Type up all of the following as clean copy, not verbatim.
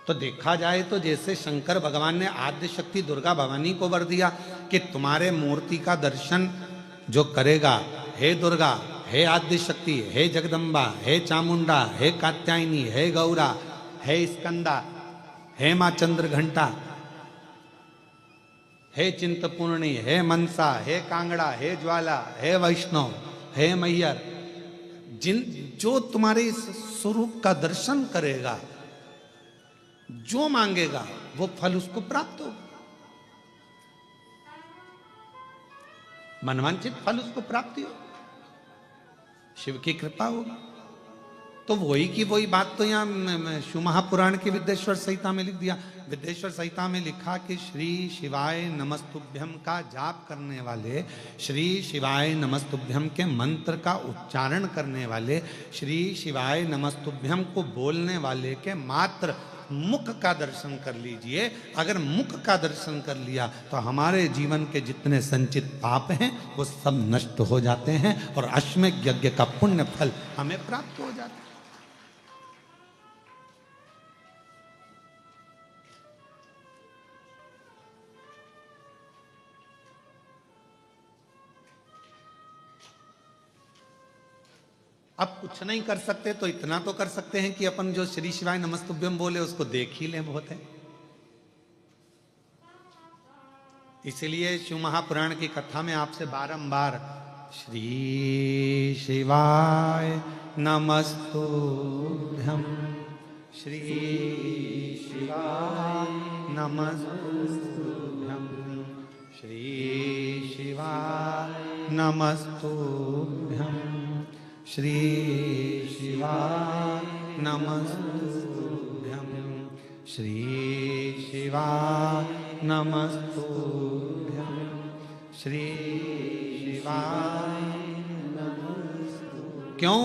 तो देखा जाए तो जैसे शंकर भगवान ने आद्य शक्ति दुर्गा भवानी को वर दिया कि तुम्हारे मूर्ति का दर्शन जो करेगा, हे दुर्गा, हे आद्य शक्ति, हे जगदम्बा, हे चामुंडा, हे कात्यायनी, हे गौरा, हे स्कंदा, हे मां चंद्र घंटा, हे चिंतपूर्णी, हे मनसा, हे कांगड़ा, हे ज्वाला, हे वैष्णव, हे मैयर, जो तुम्हारे इस स्वरूप का दर्शन करेगा, जो मांगेगा वो फल उसको प्राप्त होगा, मनवांचित फल उसको प्राप्ति हो, शिव की कृपा होगी। तो वही की वही बात तो यहाँ शिव महापुराण की विद्येश्वर संहिता में लिख दिया। विद्येश्वर संहिता में लिखा कि श्री शिवाय नमस्तुभ्यम का जाप करने वाले, श्री शिवाय नमस्तुभ्यम के मंत्र का उच्चारण करने वाले, श्री शिवाय नमस्तुभ्यम को बोलने वाले के मात्र मुख का दर्शन कर लीजिए। अगर मुख का दर्शन कर लिया तो हमारे जीवन के जितने संचित पाप हैं वो सब नष्ट हो जाते हैं और अश्वमेध यज्ञ का पुण्य फल हमें प्राप्त हो जाता है। अब कुछ नहीं कर सकते तो इतना तो कर सकते हैं कि अपन जो श्री शिवाय नमस्तुभ्यम बोले उसको देख ही लें, बहुत है। इसीलिए शिव महापुराण की कथा में आपसे बारंबार श्री शिवाय नमस्तुभ्यम, श्री शिवाय नमस्तुभ्यम, श्री शिवाय नमस्तुभ्यम, श्री शिवाय नमस्तुभ्यम, श्री शिवाय नमस्तुभ्यम, श्री शिवाय नमस्तुभ्यम। क्यों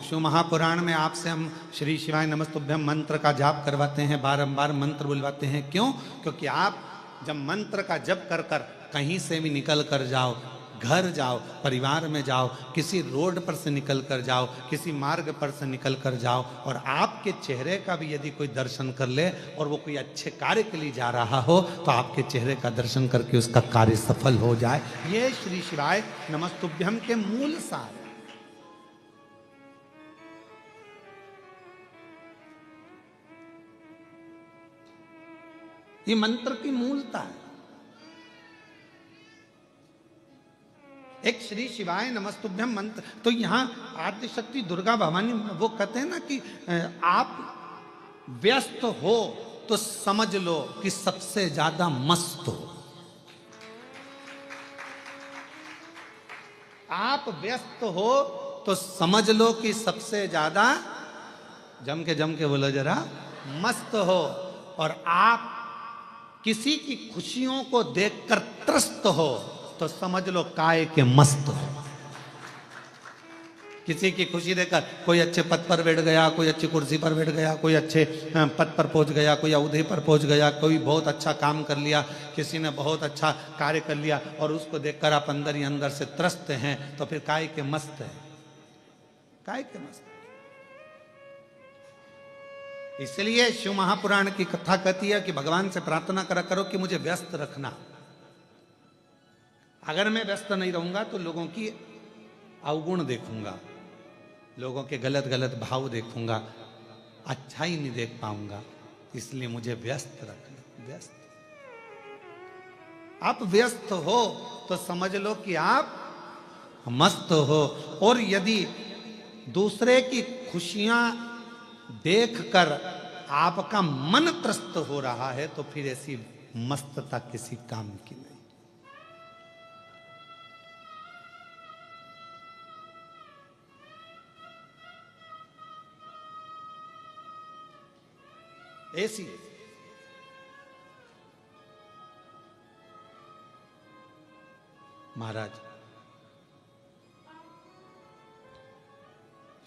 शिव महापुराण में आपसे हम श्री शिवाय नमस्तुभ्यम मंत्र का जाप करवाते हैं, बारंबार मंत्र बुलवाते हैं? क्यों? क्योंकि आप जब मंत्र का जप कर कर कहीं से भी निकल कर जाओ, घर जाओ, परिवार में जाओ, किसी रोड पर से निकल कर जाओ, किसी मार्ग पर से निकल कर जाओ और आपके चेहरे का भी यदि कोई दर्शन कर ले और वो कोई अच्छे कार्य के लिए जा रहा हो तो आपके चेहरे का दर्शन करके उसका कार्य सफल हो जाए। ये श्री शिवाय नमस्तुभ्यम के मूल सार है। ये मंत्र की मूलता है। एक श्री शिवाय नमस्तुभ्यम मंत्र, तो यहां आद्य शक्ति दुर्गा भवानी वो कहते हैं ना कि आप व्यस्त हो तो समझ लो कि सबसे ज्यादा मस्त हो। आप व्यस्त हो तो समझ लो कि सबसे ज्यादा, जम के बोलो जरा, मस्त हो। और आप किसी की खुशियों को देखकर त्रस्त हो तो समझ लो काय के मस्त हो। किसी की खुशी देखकर कोई अच्छे पद पर बैठ गया, कोई अच्छी कुर्सी पर बैठ गया, कोई अच्छे पद पर पहुंच गया, कोई अवधि पर पहुंच गया, कोई बहुत अच्छा काम कर लिया, किसी ने बहुत अच्छा कार्य कर लिया और उसको देखकर आप अंदर ही अंदर से त्रस्त हैं, तो फिर काय के मस्त है, काय के मस्त। इसलिए शिव महापुराण की कथा कहती है कि भगवान से प्रार्थना करा करो कि मुझे व्यस्त रखना। अगर मैं व्यस्त नहीं रहूंगा तो लोगों की अवगुण देखूंगा, लोगों के गलत गलत भाव देखूंगा, अच्छा ही नहीं देख पाऊंगा। इसलिए मुझे व्यस्त रखना। व्यस्त, आप व्यस्त हो तो समझ लो कि आप मस्त हो। और यदि दूसरे की खुशियां देखकर आपका मन त्रस्त हो रहा है तो फिर ऐसी मस्तता किसी काम की नहीं। ऐसी महाराज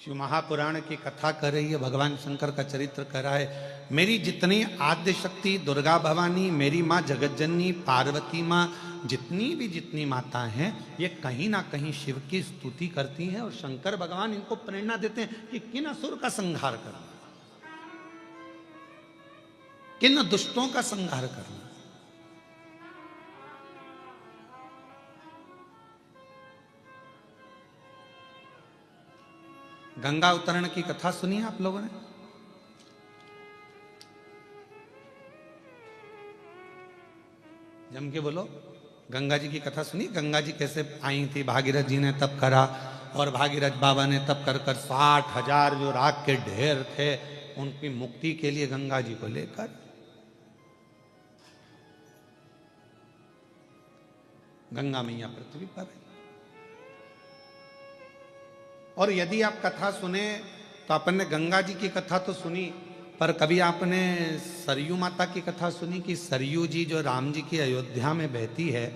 शिव महापुराण की कथा कर रही है, भगवान शंकर का चरित्र कर रहा है। मेरी जितनी आद्य शक्ति दुर्गा भवानी, मेरी माँ जगतजननी पार्वती माँ, जितनी माता हैं, ये कहीं ना कहीं शिव की स्तुति करती हैं और शंकर भगवान इनको प्रेरणा देते हैं कि किन असुर का संहार करना। किन दुष्टों का संहार करना। गंगा अवतरण की कथा सुनी है आप लोगों ने? जम के बोलो। गंगा जी की कथा सुनी? गंगा जी कैसे आई थी, भागीरथ जी ने तप करा और भागीरथ बाबा ने तप कर 60,000 जो राख के ढेर थे उनकी मुक्ति के लिए गंगा जी को लेकर गंगा मैया पृथ्वी पर है। और यदि आप कथा सुने तो अपन ने गंगा जी की कथा तो सुनी, पर कभी आपने सरयू माता की कथा सुनी कि सरयू जी जो राम जी की अयोध्या में बहती है,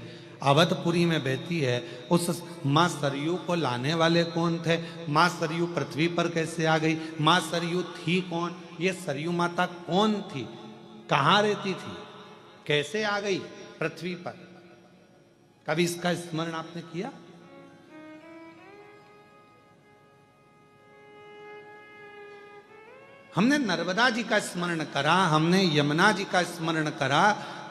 अवधपुरी में बहती है, उस माँ सरयू को लाने वाले कौन थे? माँ सरयू पृथ्वी पर कैसे आ गई? माँ सरयू थी कौन? ये सरयू माता कौन थी? कहाँ रहती थी? कैसे आ गई पृथ्वी पर? कभी इसका स्मरण आपने किया? हमने नर्मदा जी का स्मरण करा, हमने यमुना जी का स्मरण करा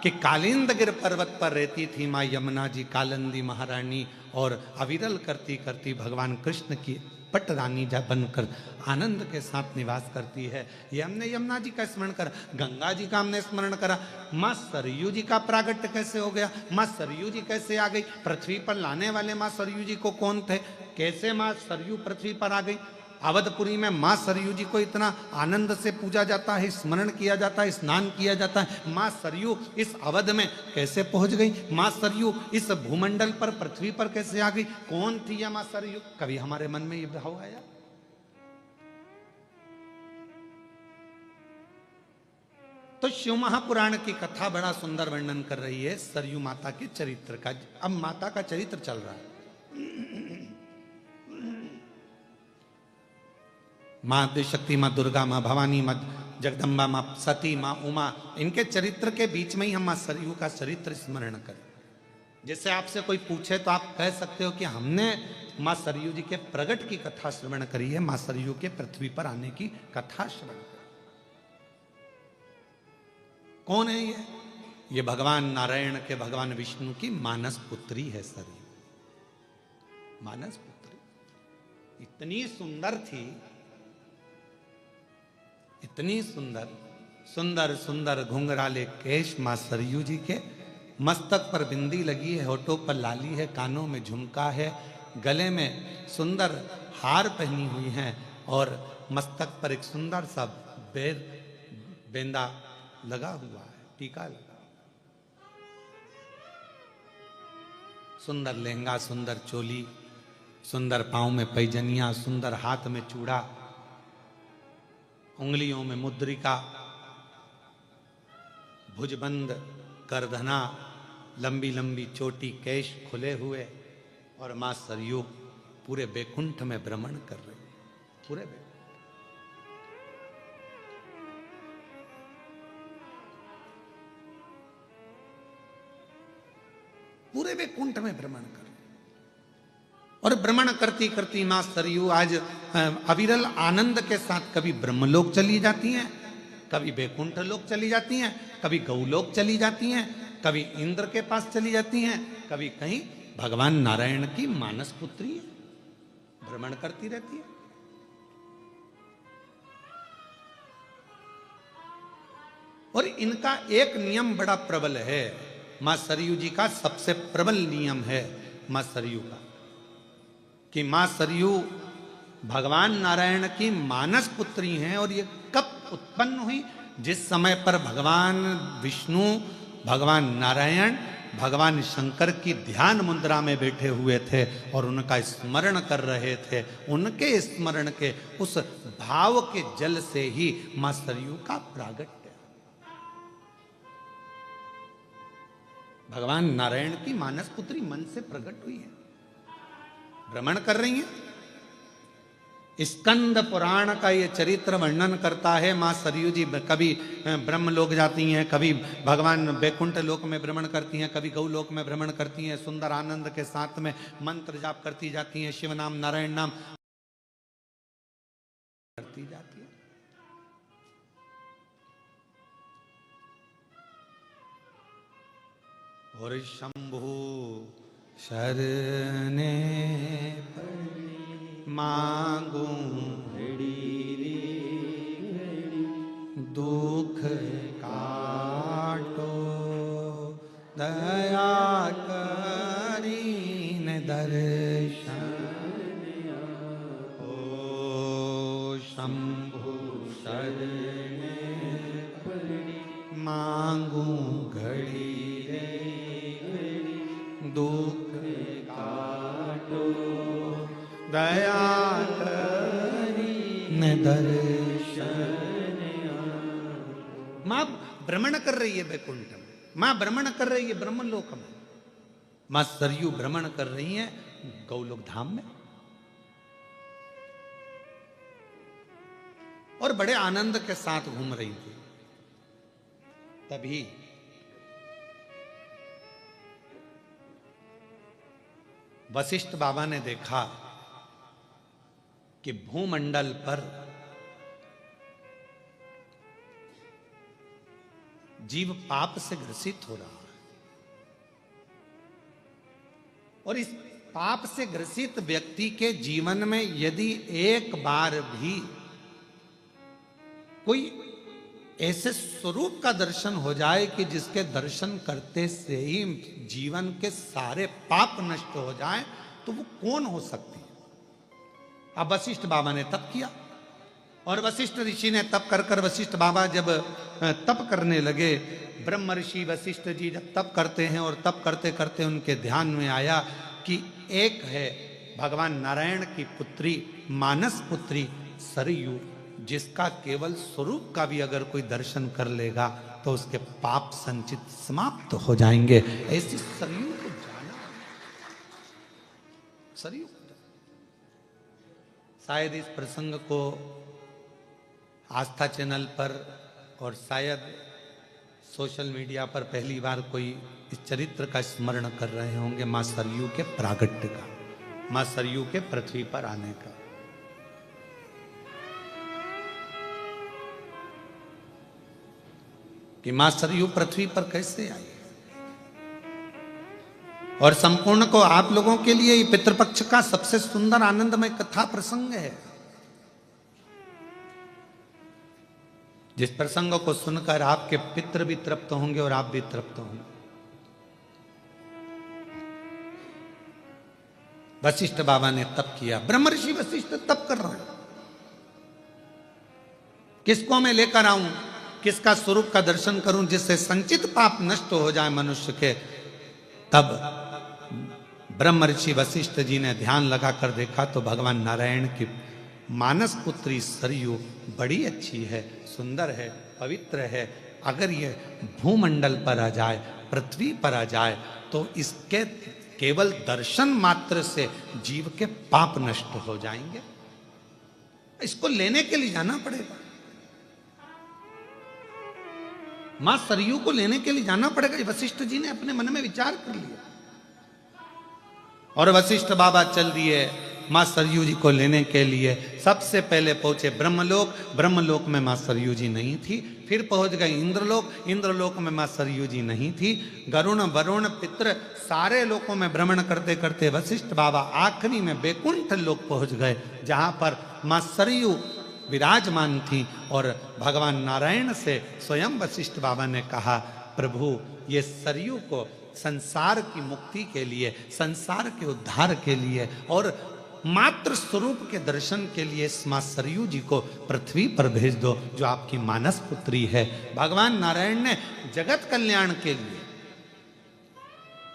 कि कालिंदगिर पर्वत पर रहती थी माँ यमुना जी, कालंदी महारानी, और अविरल करती करती भगवान कृष्ण की पट रानी बनकर आनंद के साथ निवास करती है। ये हमने यमुना जी का स्मरण करा। गंगा जी का हमने स्मरण करा। माँ सरयू जी का प्रागट्य कैसे हो गया? माँ सरयू जी कैसे आ गई पृथ्वी पर? लाने वाले माँ सरयू जी को कौन थे? कैसे माँ सरयू पृथ्वी पर आ गई? अवधपुरी में माँ सरयू जी को इतना आनंद से पूजा जाता है, स्मरण किया जाता है, स्नान किया जाता है। माँ सरयू इस अवध में कैसे पहुंच गई? माँ सरयू इस भूमंडल पर, पृथ्वी पर कैसे आ गई? कौन थी यह माँ सरयू? कभी हमारे मन में ये भाव आया? तो शिव महापुराण की कथा बड़ा सुंदर वर्णन कर रही है सरयू माता के चरित्र का। अब माता का चरित्र चल रहा है। माँ आदिशक्ति, माँ दुर्गा, माँ भवानी, माँ जगदम्बा, माँ सती, माँ उमा, इनके चरित्र के बीच में ही हम माँ सरयू का चरित्र स्मरण करें। जैसे आपसे कोई पूछे तो आप कह सकते हो कि हमने माँ सरयू जी के प्रगट की कथा श्रवण करी है, माँ सरयू के पृथ्वी पर आने की कथा श्रवण करी। कौन है ये? ये भगवान नारायण के, भगवान विष्णु की मानस पुत्री है सरयू। मानस पुत्री इतनी सुंदर थी, इतनी सुंदर, सुंदर सुंदर घुंघराले केश मां सरयू जी के, मस्तक पर बिंदी लगी है, होठों पर लाली है, कानों में झुमका है, गले में सुंदर हार पहनी हुई हैं और मस्तक पर एक सुंदर सा बेंदा लगा हुआ है, टीका लगा। सुंदर लहंगा, सुंदर चोली, सुंदर पांव में पैजनिया, सुंदर हाथ में चूड़ा, उंगलियों में मुद्रिका, भुजबंद करधना, लंबी लंबी चोटी, केश खुले हुए, और मां सरयू पूरे बैकुंठ में भ्रमण कर रही है। पूरे बैकुंठ में भ्रमण कर रही, और भ्रमण करती करती मां सरयू आज अविरल आनंद के साथ कभी ब्रह्मलोक चली जाती हैं, कभी बैकुंठ लोक चली जाती हैं, कभी गौलोक चली जाती हैं, कभी इंद्र के पास चली जाती हैं, कभी कहीं भगवान नारायण की मानस पुत्री भ्रमण करती रहती है। और इनका एक नियम बड़ा प्रबल है, मां सरयू जी का सबसे प्रबल नियम है मां सरयू का, कि मां सरयू भगवान नारायण की मानस पुत्री हैं। और ये कब उत्पन्न हुई? जिस समय पर भगवान विष्णु, भगवान नारायण, भगवान शंकर की ध्यान मुद्रा में बैठे हुए थे और उनका स्मरण कर रहे थे, उनके स्मरण के उस भाव के जल से ही मां सरयू का प्रागट्य, भगवान नारायण की मानस पुत्री मन से प्रकट हुई है, भ्रमण कर रही हैं। स्कंद पुराण का ये चरित्र वर्णन करता है। मां सरयू जी कभी ब्रह्मलोक जाती हैं, कभी भगवान बैकुंठ लोक में भ्रमण करती हैं, कभी गौलोक में भ्रमण करती हैं, सुंदर आनंद के साथ में मंत्र जाप करती जाती हैं, शिव नाम, नारायण नाम करती जाती है। और शंभु शरणे मांगू दुख काटो दया करीन दर्शन ओ शंभु शरणे मांगू घड़ी दुख काटो दया करीन दर्शन। माँ भ्रमण कर रही है वैकुंठ में, माँ भ्रमण कर रही है ब्रह्मलोक में, माँ सरयू भ्रमण कर रही है गौलोक धाम में, और बड़े आनंद के साथ घूम रही थी। तभी वशिष्ठ बाबा ने देखा कि भूमंडल पर जीव पाप से ग्रसित हो रहा है, और इस पाप से ग्रसित व्यक्ति के जीवन में यदि एक बार भी कोई ऐसे स्वरूप का दर्शन हो जाए कि जिसके दर्शन करते से ही जीवन के सारे पाप नष्ट हो जाए, तो वो कौन हो सकती है? अब वशिष्ठ बाबा ने तप किया, और वशिष्ठ ऋषि ने तप कर कर वशिष्ठ बाबा जब तप करने लगे, ब्रह्म ऋषि वशिष्ठ जी जब तप करते हैं और तप करते करते उनके ध्यान में आया कि एक है भगवान नारायण की पुत्री मानस पुत्री सरयू, जिसका केवल स्वरूप का भी अगर कोई दर्शन कर लेगा तो उसके पाप संचित समाप्त हो जाएंगे। ऐसी सरयू को जाना, सरयू शायद इस प्रसंग को आस्था चैनल पर और शायद सोशल मीडिया पर पहली बार कोई इस चरित्र का स्मरण कर रहे होंगे, मां सरयू के प्रागट्य का, मां सरयू के पृथ्वी पर आने का। कि मां सरयू पृथ्वी पर कैसे आई, और संपूर्ण को आप लोगों के लिए ये पितृपक्ष का सबसे सुंदर आनंदमय कथा प्रसंग है, जिस प्रसंग को सुनकर आपके पितृ भी तृप्त होंगे और आप भी तृप्त होंगे। वशिष्ठ बाबा ने तप किया, ब्रह्मर्षि वशिष्ठ तप कर रहे हैं, किसको मैं लेकर आऊं, किसका स्वरूप का दर्शन करूं जिससे संचित पाप नष्ट हो जाए मनुष्य के। तब ब्रह्मर्षि वशिष्ठ जी ने ध्यान लगाकर देखा तो भगवान नारायण की मानस पुत्री सरयू बड़ी अच्छी है, सुंदर है, पवित्र है। अगर ये भूमंडल पर आ जाए, पृथ्वी पर आ जाए, तो इसके केवल दर्शन मात्र से जीव के पाप नष्ट हो जाएंगे। इसको लेने के लिए जाना पड़ेगा, मां सरयू को लेने के लिए जाना पड़ेगा। वशिष्ठ जी ने अपने मन में विचार कर लिया, और वशिष्ठ बाबा चल दिए मां सरयू जी को लेने के लिए। सबसे पहले पहुंचे ब्रह्मलोक, ब्रह्मलोक में मां सरयू जी नहीं थी। फिर पहुंच गए इंद्रलोक, इंद्रलोक में मां सरयू जी नहीं थी। गरुण वरुण पितृ सारे लोकों में भ्रमण करते करते वशिष्ठ बाबा आखिरी में वैकुंठ लोक पहुंच गए, जहां पर मां सरयू विराजमान थी। और भगवान नारायण से स्वयं वशिष्ठ बाबा ने कहा, प्रभु ये सरयू को संसार की मुक्ति के लिए, संसार के उद्धार के लिए और मात्र स्वरूप के दर्शन के लिए इस मां सरयू जी को पृथ्वी पर भेज दो, जो आपकी मानस पुत्री है। भगवान नारायण ने जगत कल्याण के लिए,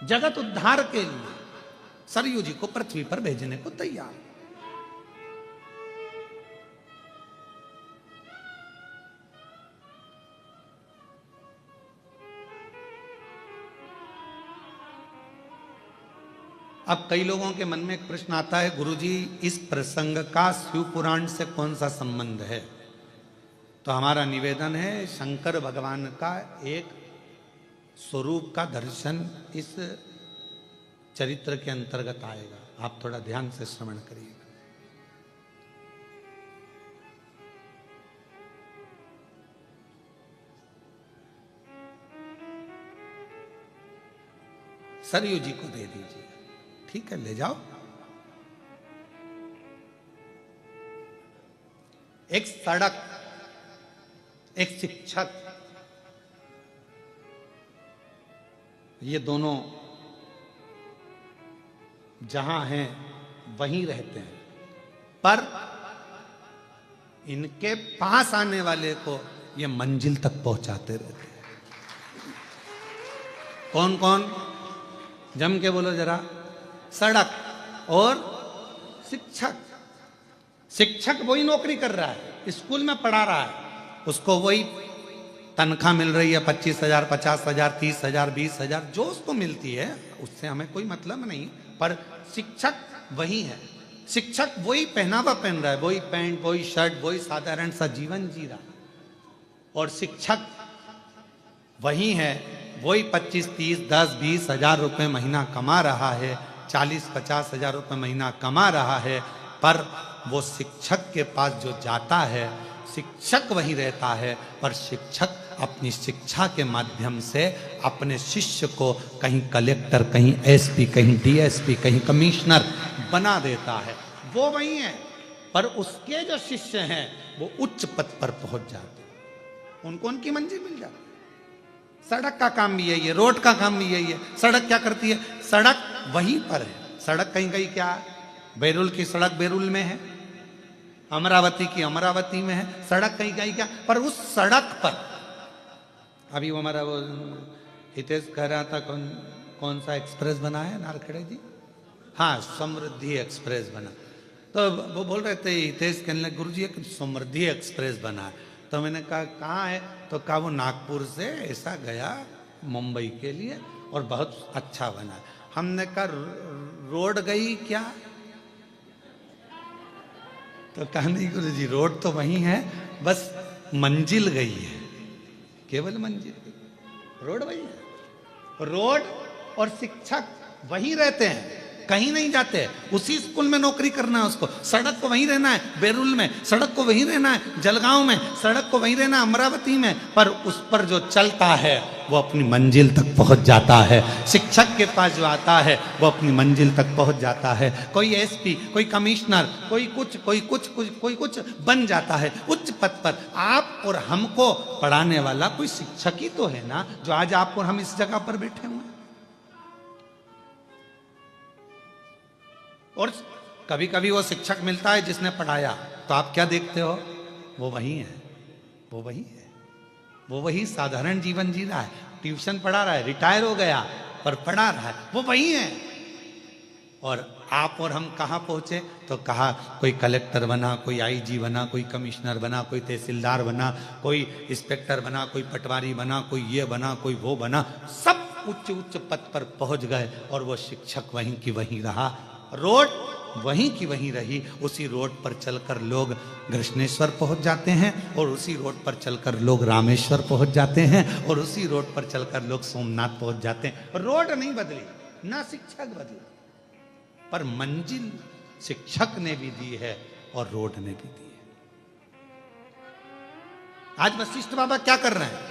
जगत उद्धार के लिए सरयू जी को पृथ्वी पर भेजने को तैयार। अब कई लोगों के मन में एक प्रश्न आता है, गुरुजी इस प्रसंग का शिव पुराण से कौन सा संबंध है? तो हमारा निवेदन है, शंकर भगवान का एक स्वरूप का दर्शन इस चरित्र के अंतर्गत आएगा। आप थोड़ा ध्यान से श्रवण करिएगा। सरयू जी को दे दीजिए। ठीक है, ले जाओ। एक सड़क, एक शिक्षक, ये दोनों जहां हैं वहीं रहते हैं, पर इनके पास आने वाले को ये मंजिल तक पहुंचाते रहते हैं। कौन कौन? जम के बोलो जरा। सड़क और शिक्षक। शिक्षक वही नौकरी कर रहा है, स्कूल में पढ़ा रहा है, उसको वही तनख्वाह मिल रही है, 25,000, 50,000, 30,000, 20,000, जो उसको मिलती है, उससे हमें कोई मतलब नहीं। पर शिक्षक वही है। शिक्षक वही पहनावा पहन रहा है, वही पैंट, वही शर्ट, वही साधारण सा जीवन जी रहा है। और शिक्षक वही है, वही 25, 30, 10, 20,000 रुपए महीना कमा रहा है, 40, 50,000 रुपए महीना कमा रहा है। पर वो शिक्षक के पास जो जाता है, शिक्षक वही रहता है, पर शिक्षक अपनी शिक्षा के माध्यम से अपने शिष्य को कहीं कलेक्टर, कहीं एसपी, कहीं डीएसपी, कहीं कमिश्नर बना देता है। वो वही है, पर उसके जो शिष्य हैं वो उच्च पद पर पहुंच जाते हैं, उनको उनकी मंजिल मिल जाती है। सड़क का काम भी यही है, रोड का काम भी यही है। सड़क क्या करती है? सड़क वहीं पर है। सड़क कहीं कहीं क्या है? बैरुल की सड़क बैरुल में है, अमरावती की अमरावती में है। सड़क कहीं कहीं क्या, पर उस सड़क पर अभी वो हमारा वो हितेश कह रहा था, कौन सा एक्सप्रेस बना है नारखेड़े जी? हाँ, समृद्धि एक्सप्रेस बना। तो वो बोल रहे थे, हितेश कहने लगे, गुरुजी एक समृद्धि एक्सप्रेस बना है। तो मैंने कहा कहाँ है? तो कहा वो नागपुर से ऐसा गया मुंबई के लिए और बहुत अच्छा बना है। हमने कहा रोड गई क्या? तो कहा नहीं गुरुजी, रोड तो वही है, बस मंजिल गई है, केवल मंजिल गई, रोड वही है। रोड और शिक्षक वहीं रहते हैं, कहीं नहीं जाते। उसी स्कूल में नौकरी करना है उसको, सड़क को वहीं रहना है बैरुल में, सड़क को वहीं रहना है जलगांव में, सड़क को वहीं रहना है अमरावती में, पर उस पर जो चलता है वो अपनी मंजिल तक पहुंच जाता है। शिक्षक के पास जो आता है वो अपनी मंजिल तक पहुंच जाता है। कोई एसपी, कोई कमिश्नर, कोई कुछ बन जाता है उच्च पद पर। आप और हमको पढ़ाने वाला कोई शिक्षक ही तो है ना, जो आज आप और हम इस जगह पर बैठे हुए हैं। और कभी कभी वो शिक्षक मिलता है जिसने पढ़ाया, तो आप क्या देखते हो? वो वही है, वो वही है, वो वही साधारण जीवन जी रहा है, ट्यूशन पढ़ा रहा है, रिटायर हो गया पर पढ़ा रहा है, वो वही है। और आप और हम कहाँ पहुंचे? तो कहा कोई कलेक्टर बना, कोई आईजी बना, कोई कमिश्नर बना, कोई तहसीलदार बना, कोई इंस्पेक्टर बना, कोई पटवारी बना, कोई ये बना, कोई वो बना, सब उच्च उच्च पद पर पहुंच गए। और वो शिक्षक वहीं की वहीं रहा, रोड वहीं की वहीं रही। उसी रोड पर चलकर लोग कृष्णेश्वर पहुंच जाते हैं, और उसी रोड पर चलकर लोग रामेश्वर पहुंच जाते हैं, और उसी रोड पर चलकर लोग सोमनाथ पहुंच जाते हैं। रोड नहीं बदली, ना शिक्षक बदला, पर मंजिल शिक्षक ने भी दी है और रोड ने भी दी है। आज वशिष्ठ बाबा क्या कर रहे हैं?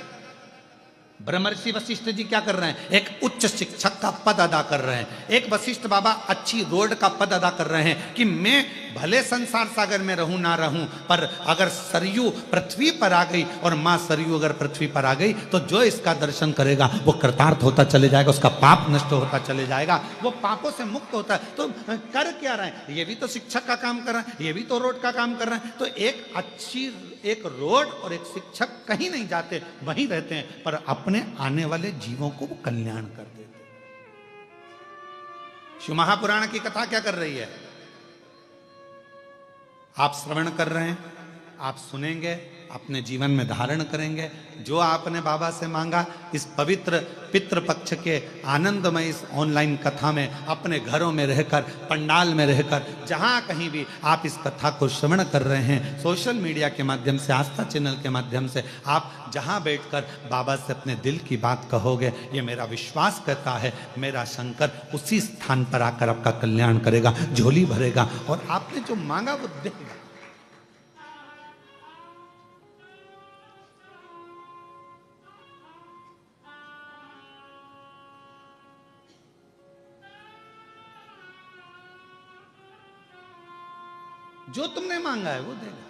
ब्रह्मर्षि वशिष्ठ जी क्या कर रहे हैं? एक उच्च शिक्षक का पद अदा कर रहे हैं। एक वशिष्ठ बाबा अच्छी रोड का पद अदा कर रहे हैं कि मैं भले संसार सागर में रहूं ना रहूं, पर अगर सरयू पृथ्वी पर आ गई और मां सरयू अगर पृथ्वी पर आ गई तो जो इसका दर्शन करेगा वो कृतार्थ होता चले जाएगा, उसका पाप नष्ट होता चले जाएगा, वो पापों से मुक्त होता है। तो कर क्या रहे हैं? ये भी तो शिक्षक का काम कर रहे हैं, ये भी तो रोड का काम कर रहे हैं। तो एक रोड और एक शिक्षक कहीं नहीं जाते, वहीं रहते हैं, पर अपने आने वाले जीवों को वो कल्याण कर देते। शिव महापुराण की कथा क्या कर रही है? आप श्रवण कर रहे हैं, आप सुनेंगे, अपने जीवन में धारण करेंगे। जो आपने बाबा से मांगा, इस पवित्र पितृपक्ष के आनंदमय इस ऑनलाइन कथा में, अपने घरों में रहकर, पंडाल में रहकर, जहां कहीं भी आप इस कथा को श्रवण कर रहे हैं, सोशल मीडिया के माध्यम से, आस्था चैनल के माध्यम से, आप जहां बैठकर बाबा से अपने दिल की बात कहोगे, ये मेरा विश्वास कहता है, मेरा शंकर उसी स्थान पर आकर आपका कल्याण करेगा, झोली भरेगा, और आपने जो मांगा वो देगा। जो तुमने मांगा है वो देगा।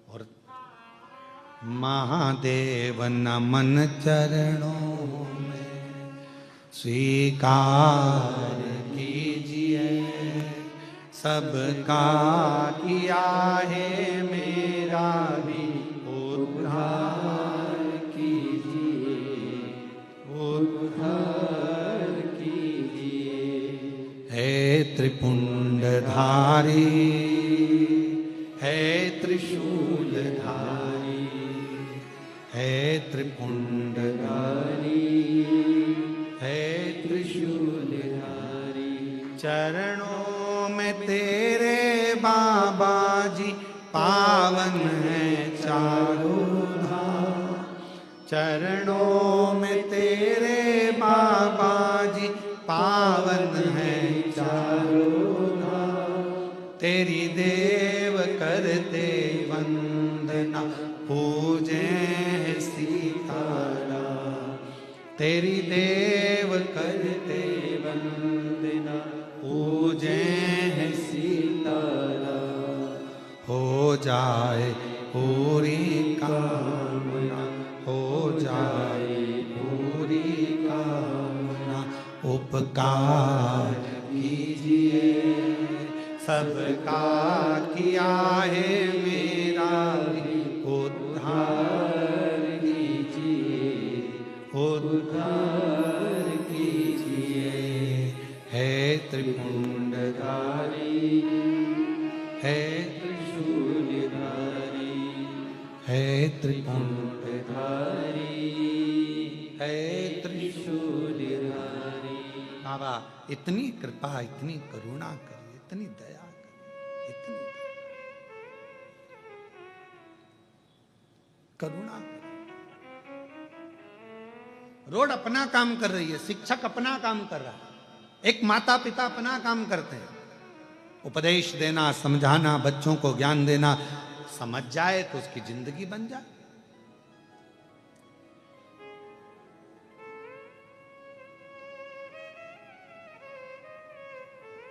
और महादेव नमन चरणों में स्वीकार कीजिए, सबका किया है मेरा भी उद्धार कीजिए, उद्धार कीजिए। हे त्रिपुंडधारी, है त्रिशूलधारी, है त्रिपुंडधारी, है त्रिशूलधारी। चरणों में तेरे बाबा जी पावन है चारों धाम। चरणों में तेरे बाबा जी पावन है चारों धाम। तेरी देव करते वंदना पूजे सीताराम। तेरी देव करते वंदना पूजे सीताराम। हो जाए पूरी कामना, हो जाए पूरी कामना। उपकार कीजिए, सबका किया है मेरा भी उद्धार कीजिए, उद्धार कीजिए। है त्रिपुंडधारी, है त्रिशूलधारी, है त्रिपुंडधारी, है त्रिशूलधारी। बाबा इतनी कृपा, इतनी करुणा करिए, इतनी दया करिए, इतनी करुणा करिए। रोड अपना काम कर रही है, शिक्षक अपना काम कर रहा है, एक माता पिता अपना काम करते हैं, उपदेश देना, समझाना, बच्चों को ज्ञान देना। समझ जाए तो उसकी जिंदगी बन जाए।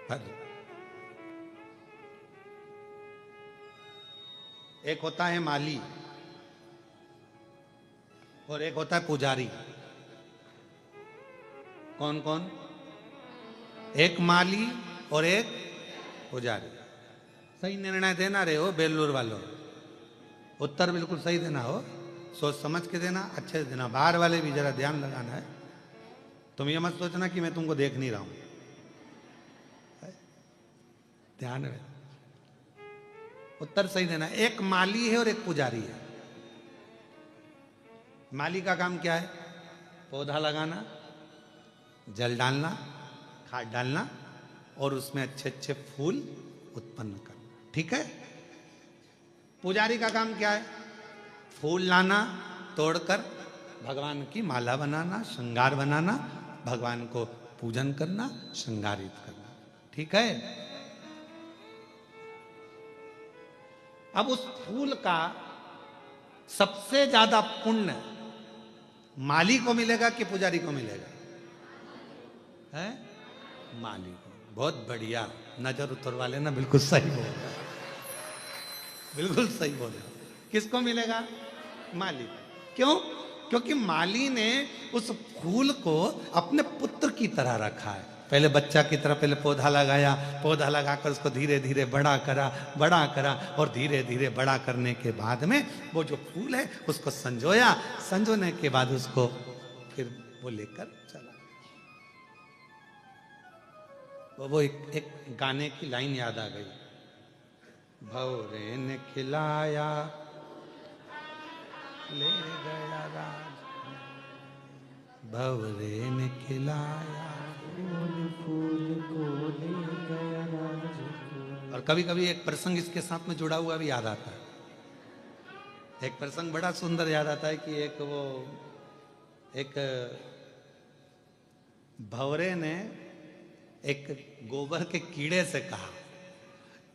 पर एक होता है माली और एक होता है पुजारी। कौन कौन? एक माली और एक पुजारी। सही निर्णय देना रहे हो बेलूर वालों, उत्तर बिल्कुल सही देना हो, सोच समझ के देना, अच्छे से देना। बाहर वाले भी जरा ध्यान लगाना है। तुम ये मत सोचना कि मैं तुमको देख नहीं रहा हूं, ध्यान में उत्तर सही देना। एक माली है और एक पुजारी है। माली का काम क्या है? पौधा लगाना, जल डालना, खाद डालना और उसमें अच्छे अच्छे फूल उत्पन्न करना, ठीक है। पुजारी का काम क्या है? फूल लाना, तोड़कर भगवान की माला बनाना, श्रृंगार बनाना, भगवान को पूजन करना, श्रृंगारित करना, ठीक है। अब उस फूल का सबसे ज्यादा पुण्य माली को मिलेगा कि पुजारी को मिलेगा? है माली को। बहुत बढ़िया, नजर उतर वाले ना, बिल्कुल सही बोल रहे, बिल्कुल सही बोले। किसको मिलेगा? माली। क्यों? क्योंकि माली ने उस फूल को अपने पुत्र की तरह रखा है। पहले बच्चा की तरह पहले पौधा लगाया, पौधा लगाकर उसको धीरे धीरे बड़ा करा, बड़ा करा और धीरे धीरे बड़ा करने के बाद में वो जो फूल है उसको संजोया, संजोने के बाद उसको फिर वो लेकर चला। वो एक गाने की लाइन याद आ गई, भंवरे ने खिलाया ले गया राज, भंवरे ने खिलाया फूल को ले गया राज। और कभी कभी एक प्रसंग इसके साथ में जुड़ा हुआ भी याद आता है। एक प्रसंग बड़ा सुंदर याद आता है कि एक भंवरे ने एक गोबर के कीड़े से कहा,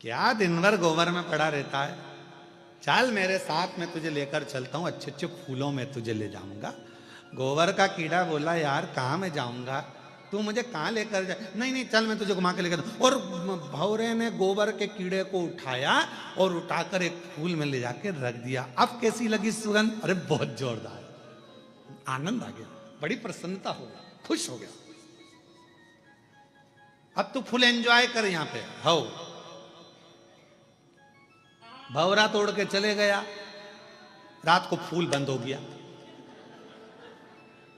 क्या दिन भर गोबर में पड़ा रहता है, चल मेरे साथ में तुझे लेकर चलता हूं, अच्छे अच्छे फूलों में तुझे ले जाऊंगा। गोबर का कीड़ा बोला, यार कहाँ मैं जाऊंगा, तू मुझे कहाँ लेकर जाए? नहीं नहीं चल मैं तुझे घुमा के लेकर। और भौरे ने गोबर के कीड़े को उठाया और उठाकर एक फूल में ले जाके रख दिया। अब कैसी लगी सुगंध? अरे बहुत जोरदार, आनंद आ गया, बड़ी प्रसन्नता हो गई, खुश हो गया। अब तू फुल एंजॉय कर यहाँ पे। हो भौरा तोड़ के चले गया, रात को फूल बंद हो गया।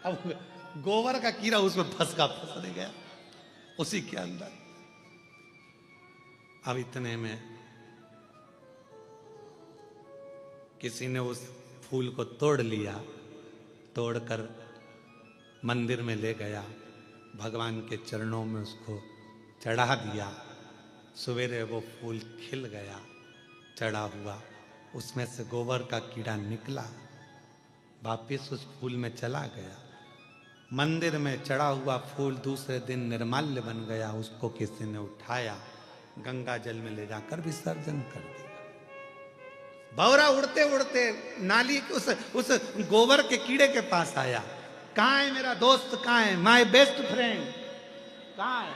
अब गोबर का कीड़ा उसमें फंस गया उसी के अंदर। अब इतने में किसी ने उस फूल को तोड़ लिया, तोड़कर मंदिर में ले गया, भगवान के चरणों में उसको चढ़ा दिया। सवेरे वो फूल खिल गया, चढ़ा हुआ, उसमें से गोबर का कीड़ा निकला, वापिस उस फूल में चला गया। मंदिर में चढ़ा हुआ फूल दूसरे दिन निर्माल्य बन गया, उसको किसी ने उठाया, गंगा जल में ले जाकर विसर्जन कर दिया। भौरा उड़ते उड़ते नाली उस गोबर के कीड़े के पास आया। कहाँ है मेरा दोस्त, कहाँ है माय बेस्ट फ्रेंड, कहाँ है?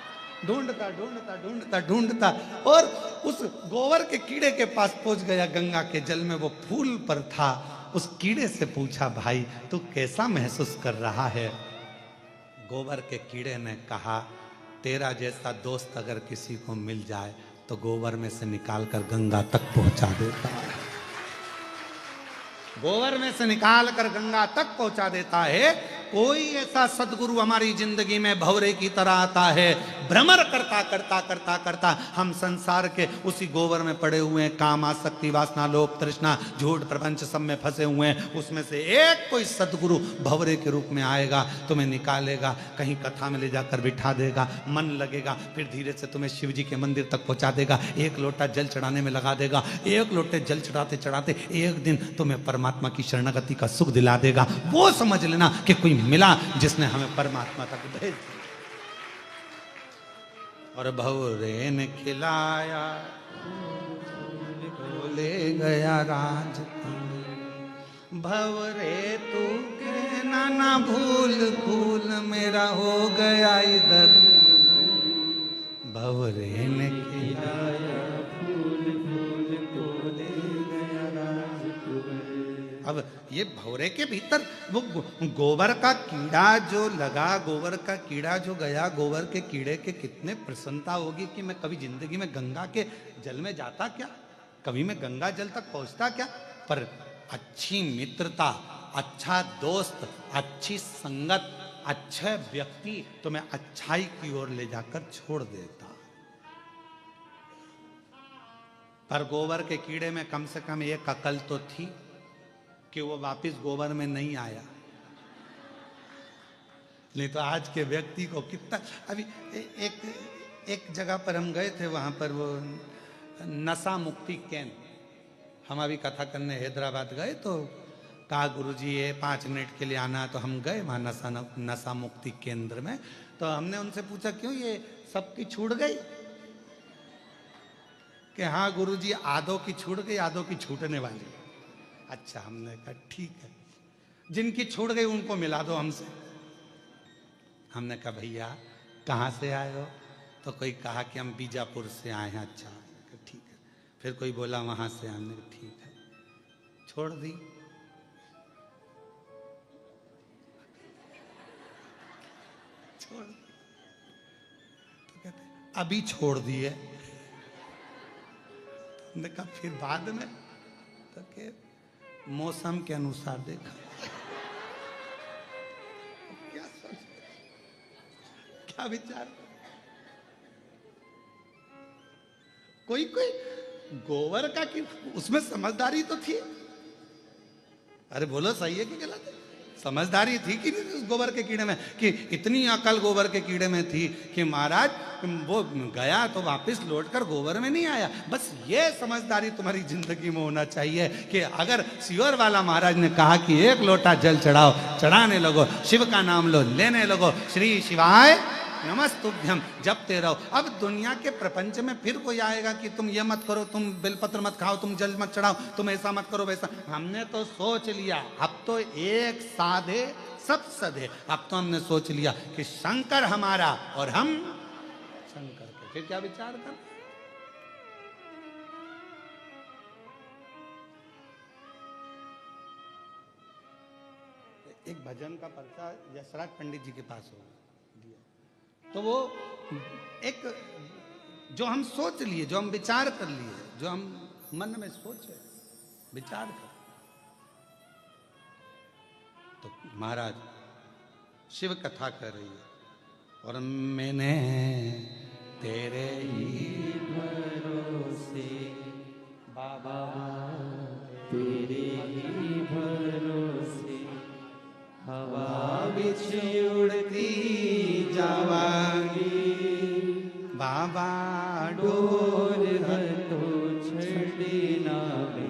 ढूंढता ढूंढता ढूंढता ढूंढता और उस गोबर के कीड़े के पास पहुंच गया। गंगा के जल में वो फूल पर था। उस कीड़े से पूछा, भाई तू कैसा महसूस कर रहा है? गोबर के कीड़े ने कहा, तेरा जैसा दोस्त अगर किसी को मिल जाए तो गोबर में से निकालकर गंगा तक पहुंचा देता है। गोबर में से निकाल कर गंगा तक पहुंचा देता है। कोई ऐसा सदगुरु हमारी जिंदगी में भौरे की तरह आता है, भ्रमर करता करता करता करता हम संसार के उसी गोबर में पड़े हुए हैं। काम, आसक्ति, वासना, लोभ, तृष्णा, झूठ, प्रपंच सब में फंसे हुए हैं। उसमें से एक कोई सदगुरु भौरे के रूप में आएगा, तुम्हें निकालेगा, कहीं कथा में ले जाकर बिठा देगा, मन लगेगा, फिर धीरे से तुम्हें शिव जी के मंदिर तक पहुंचा देगा, एक लोटा जल चढ़ाने में लगा देगा। एक लोटे जल चढ़ाते चढ़ाते एक दिन तुम्हें परमात्मा की शरणागति का सुख दिला देगा। वो समझ लेना कि कोई मिला जिसने हमें परमात्मा तक भेज दिया। और भौरे ने खिलाया, ले गया राज, भौरे तू कहना ना भूल, भूल मेरा हो गया इधर। भौरे ने खिलाया, अब ये भौरे के भीतर वो गोबर का कीड़ा जो लगा, गोबर का कीड़ा जो गया, गोबर के कीड़े के कितने प्रसन्नता होगी कि मैं कभी जिंदगी में गंगा के जल में जाता क्या, कभी मैं गंगा जल तक पहुंचता क्या। पर अच्छी मित्रता, अच्छा दोस्त, अच्छी संगत, अच्छे व्यक्ति तुम्हें अच्छाई की ओर ले जाकर छोड़ देता। पर गोबर के कीड़े में कम से कम एक अकल तो थी कि वो वापिस गोबर में नहीं आया। नहीं तो आज के व्यक्ति को कितना, अभी एक जगह पर हम गए थे, वहां पर वो नशा मुक्ति केंद्र, हम अभी कथा करने हैदराबाद गए तो कहा गुरुजी ये 5 मिनट के लिए आना, तो हम गए वहां नशा मुक्ति केंद्र में। तो हमने उनसे पूछा क्यों ये सबकी छूट गई? कि हाँ गुरुजी आधों की छूट गई, आधों की छूटने वाली। अच्छा, हमने कहा ठीक है, जिनकी छूट गई उनको मिला दो हमसे। हमने कहा भैया कहाँ से आए हो? तो कोई कहा कि हम बीजापुर से आए हैं। अच्छा ठीक है। फिर कोई बोला वहां से, हमने कहा ठीक है, छोड़ दी। छोड़ दी तो कहते अभी छोड़ दिए। हमने कहा फिर बाद में? तो के मौसम के अनुसार देखा। क्या सोच, क्या विचार? कोई कोई गोबर का कि उसमें समझदारी तो थी। अरे बोलो सही है कि गलत है? समझदारी थी कि नहीं उस गोबर के कीड़े में? कि इतनी अकल गोबर के कीड़े में थी कि महाराज वो गया तो वापस लौटकर गोबर में नहीं आया। बस ये समझदारी तुम्हारी जिंदगी में होना चाहिए कि अगर शिवर वाला महाराज ने कहा कि एक लोटा जल चढ़ाओ, चढ़ाने लगो, शिव का नाम लो, लेने लगो, श्री शिवाय नमस्तुभ्यम जपते रहो। अब दुनिया के प्रपंच में फिर कोई आएगा कि तुम ये मत करो, तुम बेलपत्र मत खाओ, तुम जल मत चढ़ाओ, तुम ऐसा मत करो वैसा। हमने तो सोच लिया, अब तो एक साधे सब सधे। अब तो हमने सोच लिया कि शंकर हमारा और हम शंकर के, फिर क्या विचार कर। एक भजन का पर्चा यशराज पंडित जी के पास हो दिया, तो वो एक जो हम सोच लिए, जो हम विचार कर लिए, जो हम मन में सोचे विचार कर, तो महाराज शिव कथा कर रही है, और मैंने तेरे ही भरोसे बाबा, तेरे ही भरोसे हवा बिछ उड़ती जावांगी, बाबा डोर हर तो छड़ी नावे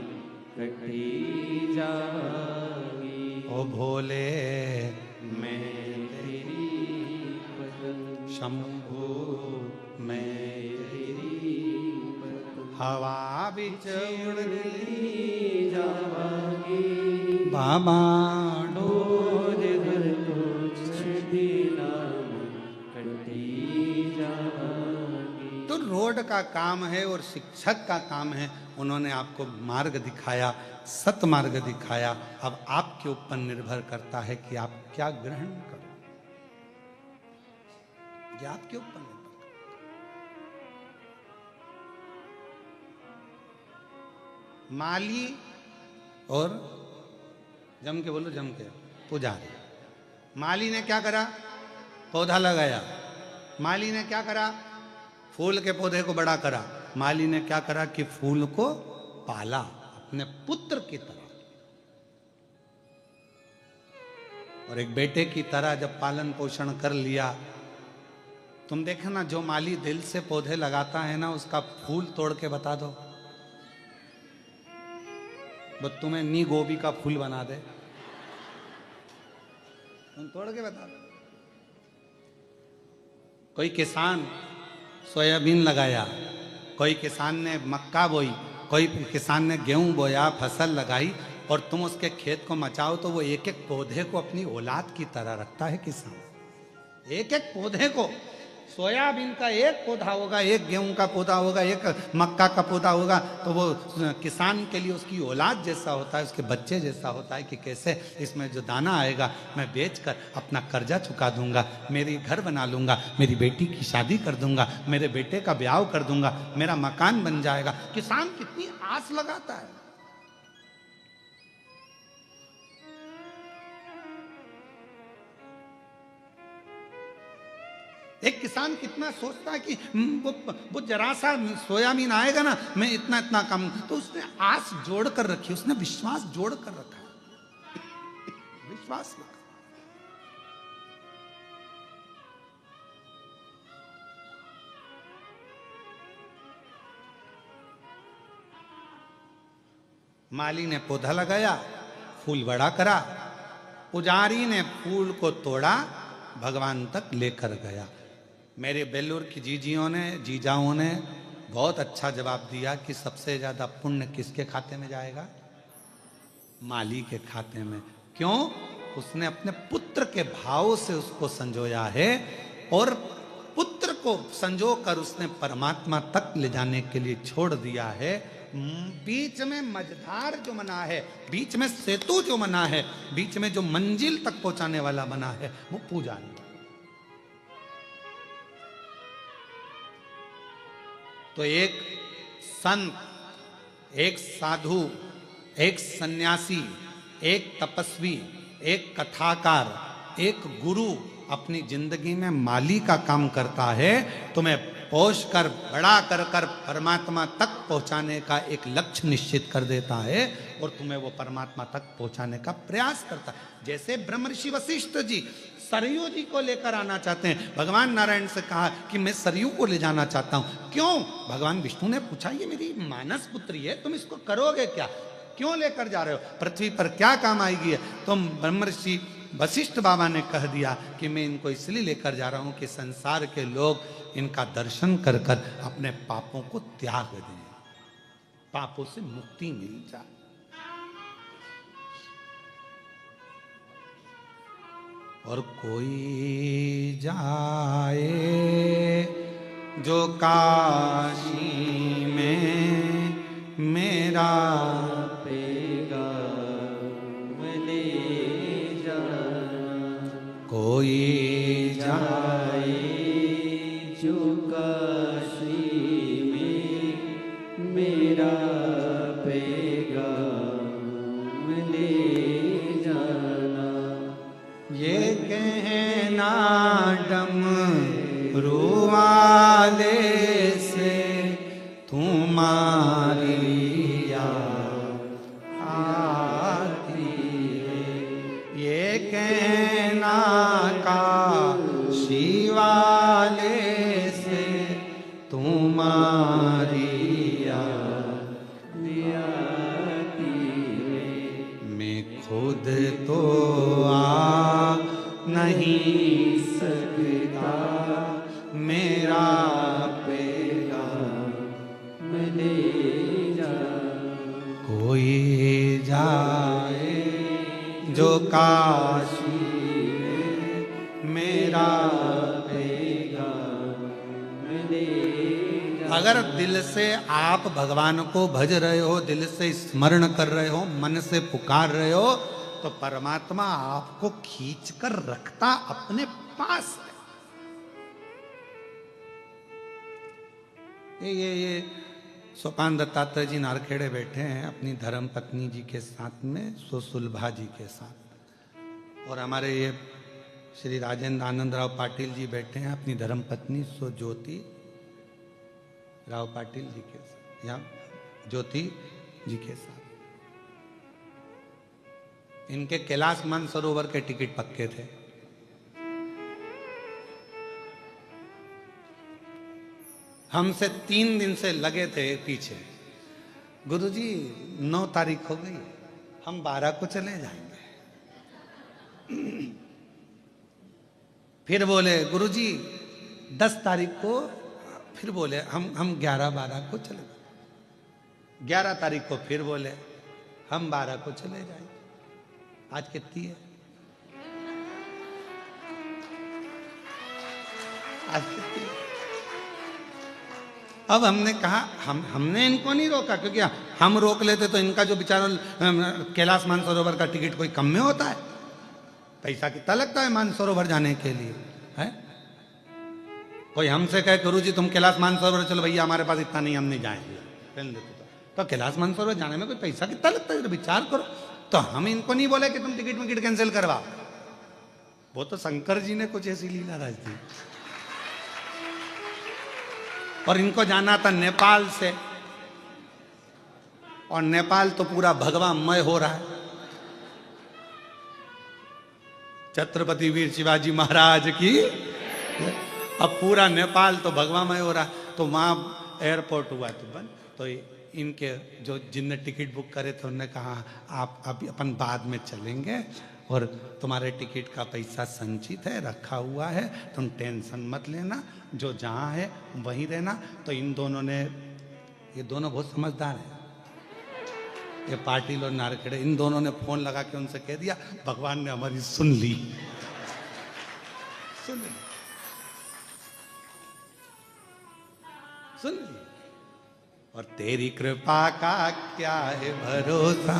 कटी जावांगी। ओ भोले मैं तेरी शंभू, मैं तेरी हवा बिछ उड़ती जावांगी, बाबा डोर हर तो छड़ी नावे कटी जावांगी। तो रोड का काम है और शिक्षक का काम है, उन्होंने आपको मार्ग दिखाया, सत मार्ग दिखाया। अब आपके ऊपर निर्भर करता है कि आप क्या ग्रहण करो, ये आपके ऊपर निर्भर करता है। माली और जम के बोलो, जम के पुजारी। माली ने क्या करा, पौधा लगाया। माली ने क्या करा, फूल के पौधे को बड़ा करा। माली ने क्या करा कि फूल को पाला अपने पुत्र की तरह, और एक बेटे की तरह जब पालन पोषण कर लिया। तुम देखना, जो माली दिल से पौधे लगाता है ना, उसका फूल तोड़ के बता दो, वो तुम्हें नी गोभी का फूल बना दे, तुम तोड़ के बता दो। कोई किसान सोयाबीन लगाया, कोई किसान ने मक्का बोई, कोई किसान ने गेहूं बोया, फसल लगाई, और तुम उसके खेत को मचाओ तो वो एक एक पौधे को अपनी औलाद की तरह रखता है किसान। एक एक पौधे को, सोयाबीन का एक पौधा होगा, एक गेहूं का पौधा होगा, एक मक्का का पौधा होगा, तो वो किसान के लिए उसकी औलाद जैसा होता है, उसके बच्चे जैसा होता है कि कैसे इसमें जो दाना आएगा मैं बेचकर अपना कर्जा चुका दूंगा, मेरी घर बना लूंगा, मेरी बेटी की शादी कर दूंगा, मेरे बेटे का ब्याह कर दूंगा, मेरा मकान बन जाएगा। किसान कितनी आस लगाता है। एक किसान कितना सोचता है कि वो जरा सा सोयाबीन आएगा ना, मैं इतना इतना कम, तो उसने आस जोड़ कर रखी, उसने विश्वास जोड़ कर रखा, विश्वास रखा। माली ने पौधा लगाया, फूल बड़ा करा, पुजारी ने फूल को तोड़ा, भगवान तक लेकर गया। मेरे बेलूर की जीजाओं ने बहुत अच्छा जवाब दिया कि सबसे ज्यादा पुण्य किसके खाते में जाएगा, माली के खाते में। क्यों? उसने अपने पुत्र के भाव से उसको संजोया है, और पुत्र को संजो कर उसने परमात्मा तक ले जाने के लिए छोड़ दिया है। बीच में मझधार जो बना है, बीच में सेतु जो बना है, बीच में जो मंजिल तक पहुंचाने वाला बना है, वो पुजारी। तो एक संत, एक साधु, एक सन्यासी, एक तपस्वी, एक कथाकार, एक गुरु अपनी जिंदगी में माली का काम करता है, तुम्हें पोष कर बड़ा कर कर परमात्मा तक पहुंचाने का एक लक्ष्य निश्चित कर देता है, और तुम्हें वो परमात्मा तक पहुंचाने का प्रयास करता है। जैसे ब्रह्मर्षि वशिष्ठ जी सरयू जी को लेकर आना चाहते हैं, भगवान नारायण से कहा कि मैं सरयू को ले जाना चाहता हूं। क्यों? भगवान विष्णु ने पूछा, ये मेरी मानस पुत्री है, तुम इसको करोगे क्या, क्यों लेकर जा रहे हो, पृथ्वी पर क्या काम आएगी है? तो ब्रह्मर्षि वशिष्ठ बाबा ने कह दिया कि मैं इनको इसलिए लेकर जा रहा हूं कि संसार के लोग इनका दर्शन कर कर अपने पापों को त्याग दें, पापों से मुक्ति मिल जाए। और कोई जाए जो काशी में मेरा कोई जाए जो काशी में मेरा पैगाम ले जाना। ये कहना डमरू वाले से तुम्हारी याद आती है, ये कहना काशी वाले से तुम्हारी याद आती है। मैं खुद तो आ नहीं सकता, मेरा पैगाम ले जा। कोई जाए जो काशी में मेरा पैगाम ले जा। अगर दिल से आप भगवान को भज रहे हो, दिल से स्मरण कर रहे हो, मन से पुकार रहे हो, तो परमात्मा आपको खींच कर रखता अपने पास है। ये सोपान दत्तात्रेय जी नारखेड़े बैठे हैं अपनी धर्म पत्नी जी के साथ में, सुलभा जी के साथ, और हमारे ये श्री राजेंद्र आनंद राव पाटिल जी बैठे हैं अपनी धर्म पत्नी ज्योति राव पाटिल जी के साथ, या ज्योति जी के साथ। इनके कैलाश मानसरोवर के टिकट पक्के थे। हमसे 3 दिन से लगे थे पीछे, गुरुजी 9 तारीख हो गई, हम 12 को चले जाएंगे। फिर बोले गुरुजी 10 तारीख को, फिर बोले हम 11-12 को चले, 11 तारीख को फिर बोले हम 12 को चले जाएंगे। आज कितनी है? आज कितनी है? अब हमने कहा हमने इनको नहीं रोका, क्योंकि हम रोक लेते तो इनका जो बेचारा कैलाश मानसरोवर का टिकट कोई कम में होता है, पैसा कितना लगता है मानसरोवर जाने के लिए है। कोई हमसे कहे गुरुजी तुम कैलाश मानसरोवर चलो, भैया हमारे पास इतना नहीं, हम नहीं जाएंगे, तो कैलाश मानसरोवर जाने में कोई पैसा कितना लगता है, विचार करो। तो हम इनको नहीं बोले कि तुम टिकट कैंसिल करवा, वो तो शंकर जी ने कुछ ऐसी लीला रच दी। और इनको जाना था नेपाल से, और नेपाल तो पूरा भगवामय हो रहा है। छत्रपति वीर शिवाजी महाराज की, अब पूरा नेपाल तो भगवामय हो रहा है। तो वहां एयरपोर्ट हुआ तो बंद, तो इनके जो जिनने टिकट बुक करे थे उन्होंने कहा आप अभी अपन बाद में चलेंगे, और तुम्हारे टिकट का पैसा संचित है, रखा हुआ है, तुम टेंशन मत लेना, जो जहाँ है वहीं रहना। तो इन दोनों ने, ये दोनों बहुत समझदार हैं, ये पाटिल और नारखेड़े, इन दोनों ने फोन लगा के उनसे कह दिया भगवान ने हमारी सुन ली, सुन ली, सुन ली। और तेरी कृपा का क्या है भरोसा,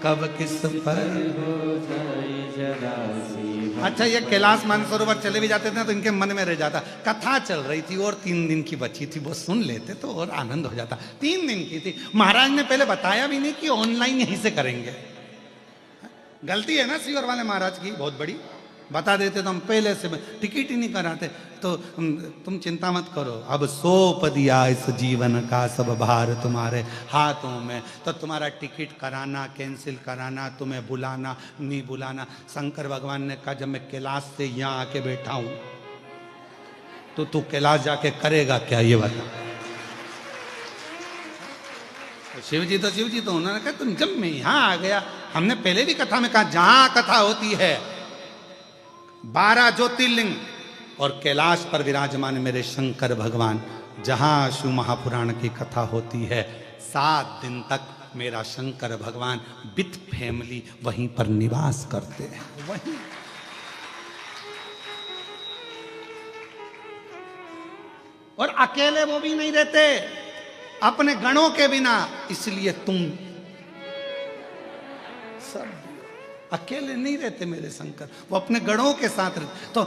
कब किस पर हो जाए जरा सी। अच्छा, ये कैलाश मानसरोवर चले भी जाते थे तो इनके मन में रह जाता, कथा चल रही थी और 3 दिन की बची थी, वो सुन लेते तो और आनंद हो जाता। 3 दिन की थी, महाराज ने पहले बताया भी नहीं कि ऑनलाइन यहीं से करेंगे। गलती है ना सीवर वाले महाराज की बहुत बड़ी, बता देते तो हम पहले से टिकट ही नहीं कराते। तो तुम चिंता मत करो, अब सौंप दिया इस जीवन का सब भार तुम्हारे हाथों में। तो तुम्हारा टिकट कराना, कैंसिल कराना, तुम्हें बुलाना, नहीं बुलाना, शंकर भगवान ने कहा जब मैं कैलाश से यहाँ आके बैठा हूं तो तू कैलाश जाके करेगा क्या, ये बता। शिव जी तो उन्होंने कहा तुम, जब मैं यहाँ आ गया, हमने पहले भी कथा में कहा जहां कथा होती है 12 ज्योतिर्लिंग और कैलाश पर विराजमान मेरे शंकर भगवान, जहां शिव महापुराण की कथा होती है 7 दिन तक मेरा शंकर भगवान विथ फैमिली वहीं पर निवास करते हैं। वहीं और अकेले वो भी नहीं रहते, अपने गणों के बिना। इसलिए तुम सब अकेले नहीं रहते मेरे शंकर, वो अपने गणों के साथ रहते। तो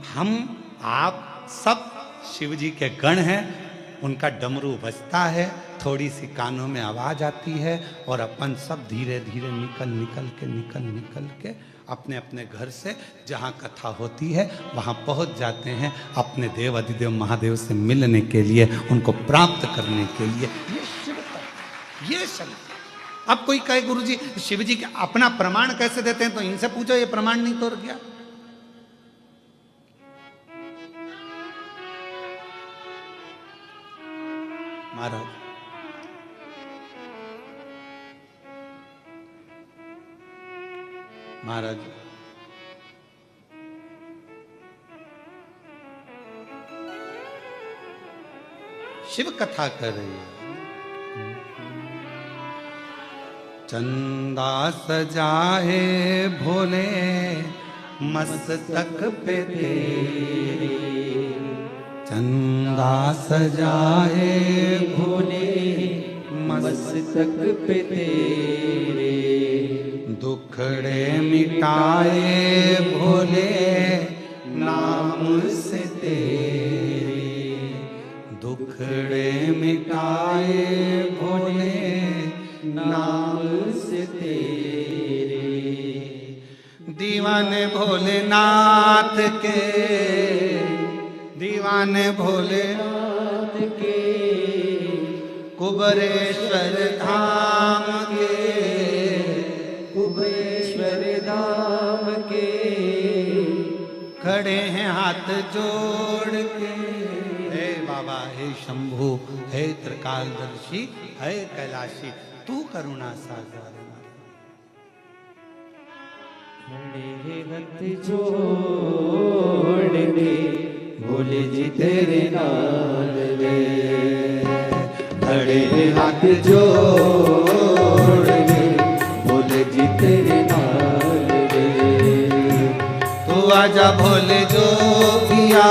हम आप सब शिव जी के गण हैं, उनका डमरू बजता है, थोड़ी सी कानों में आवाज आती है और अपन सब धीरे धीरे निकल के अपने अपने घर से जहाँ कथा होती है वहाँ पहुँच जाते हैं, अपने देव अधिदेव महादेव से मिलने के लिए, उनको प्राप्त करने के लिए। ये शिव का, ये शब्द। अब कोई कहे गुरुजी शिव जी के अपना प्रमाण कैसे देते हैं, तो इनसे पूछो, ये प्रमाण नहीं तोड़ गया। महाराज महाराज शिव कथा कर रही है। चंदा सजाए भोले मस्तक पे तेरे, चंदा सजाए भोले मस्तक पे तेरे, दुखड़े मिटाए भोले नाम से तेरे, दुखड़े मिटाए भोले नाम से तेरे। दीवाने भोलेनाथ के, दीवाने भोलेनाथ के कुबरेश्वर धाम के, कुबेश्वर धाम के खड़े हैं हाथ जोड़ के। हे बाबा, हे शंभु, हे त्रिकालदर्शी, हे कैलाशी, तू करुणा सागर। खड़े हाथ जोड़ के भोले जी तेरे नाल वे, खड़े हाथ जोड़ के भोले जी तेरे नाल वे। तू आजा भोले जोगिया,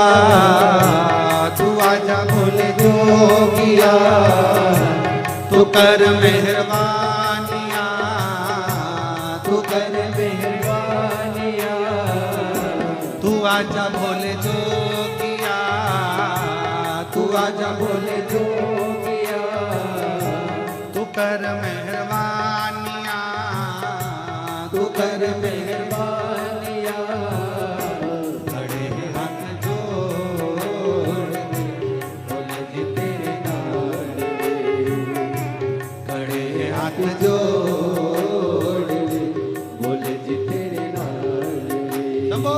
तू आजा भोले जोगिया, तू कर मेहरबानिया, तू कर मेहरबानिया, तू आजा भोले जोगिया, तू आजा भोले जोगिया, तू कर मेहरबानिया, तू कर मेहरबानिया। खड़े हाथ जोड़ के भोले जी तेरे नाल वे, खड़े हाथ जोड़ के भोले जी तेरे नाल वे। शंभो।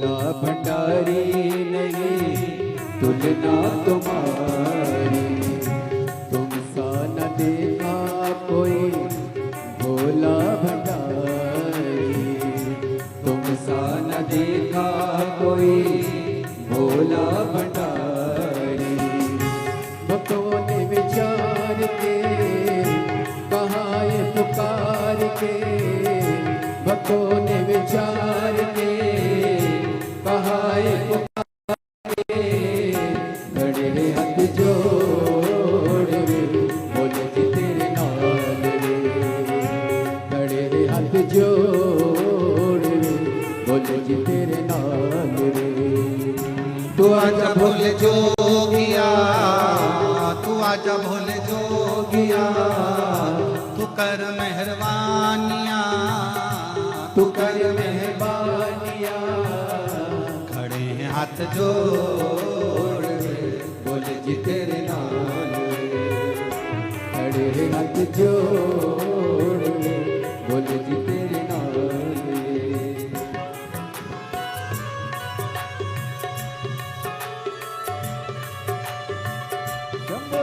भोला भंडारी नहीं तुलना तुम्हारी, तुम सा न देखा कोई भोला भंडारी, तुम सा न देखा कोई भोला भंडारी। भक्तों ने विचार के कहा ये पुकार के, भक्तों ने विचार के कहा ये पुकार के, खड़े हाथ जोड़ रे बोले कि तेरे नाल रे, खड़े हाथ जोड़ रे बोले कि तेरे नाल रे। तू आजा भोले जोगिया, तू आजा भोले जोगिया, तू कर मेहरबानिया, तू कर मेहरबानिया, खड़े हैं हाथ जोड़ रे बोले जी तेरे नाल रे, खड़े हाथ जोड़ रे बोले जी तेरे नाल रे। शंभो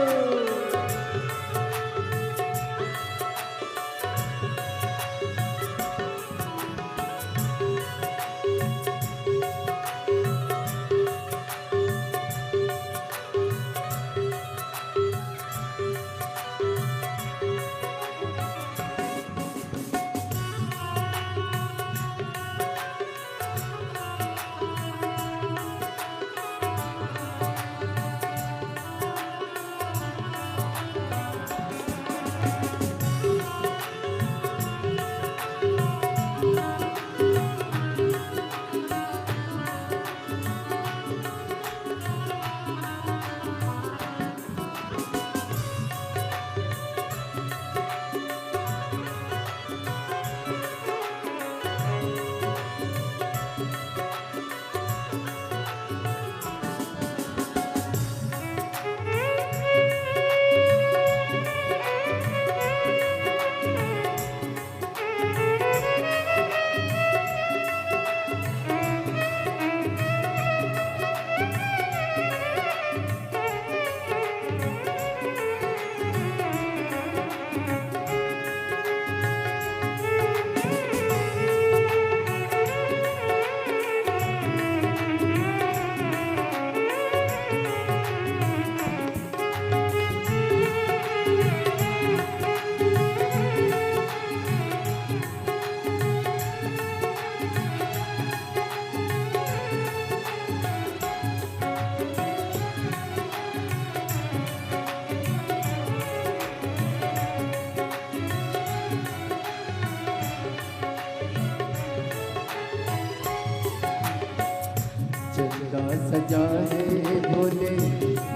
चंदा सजा है भोले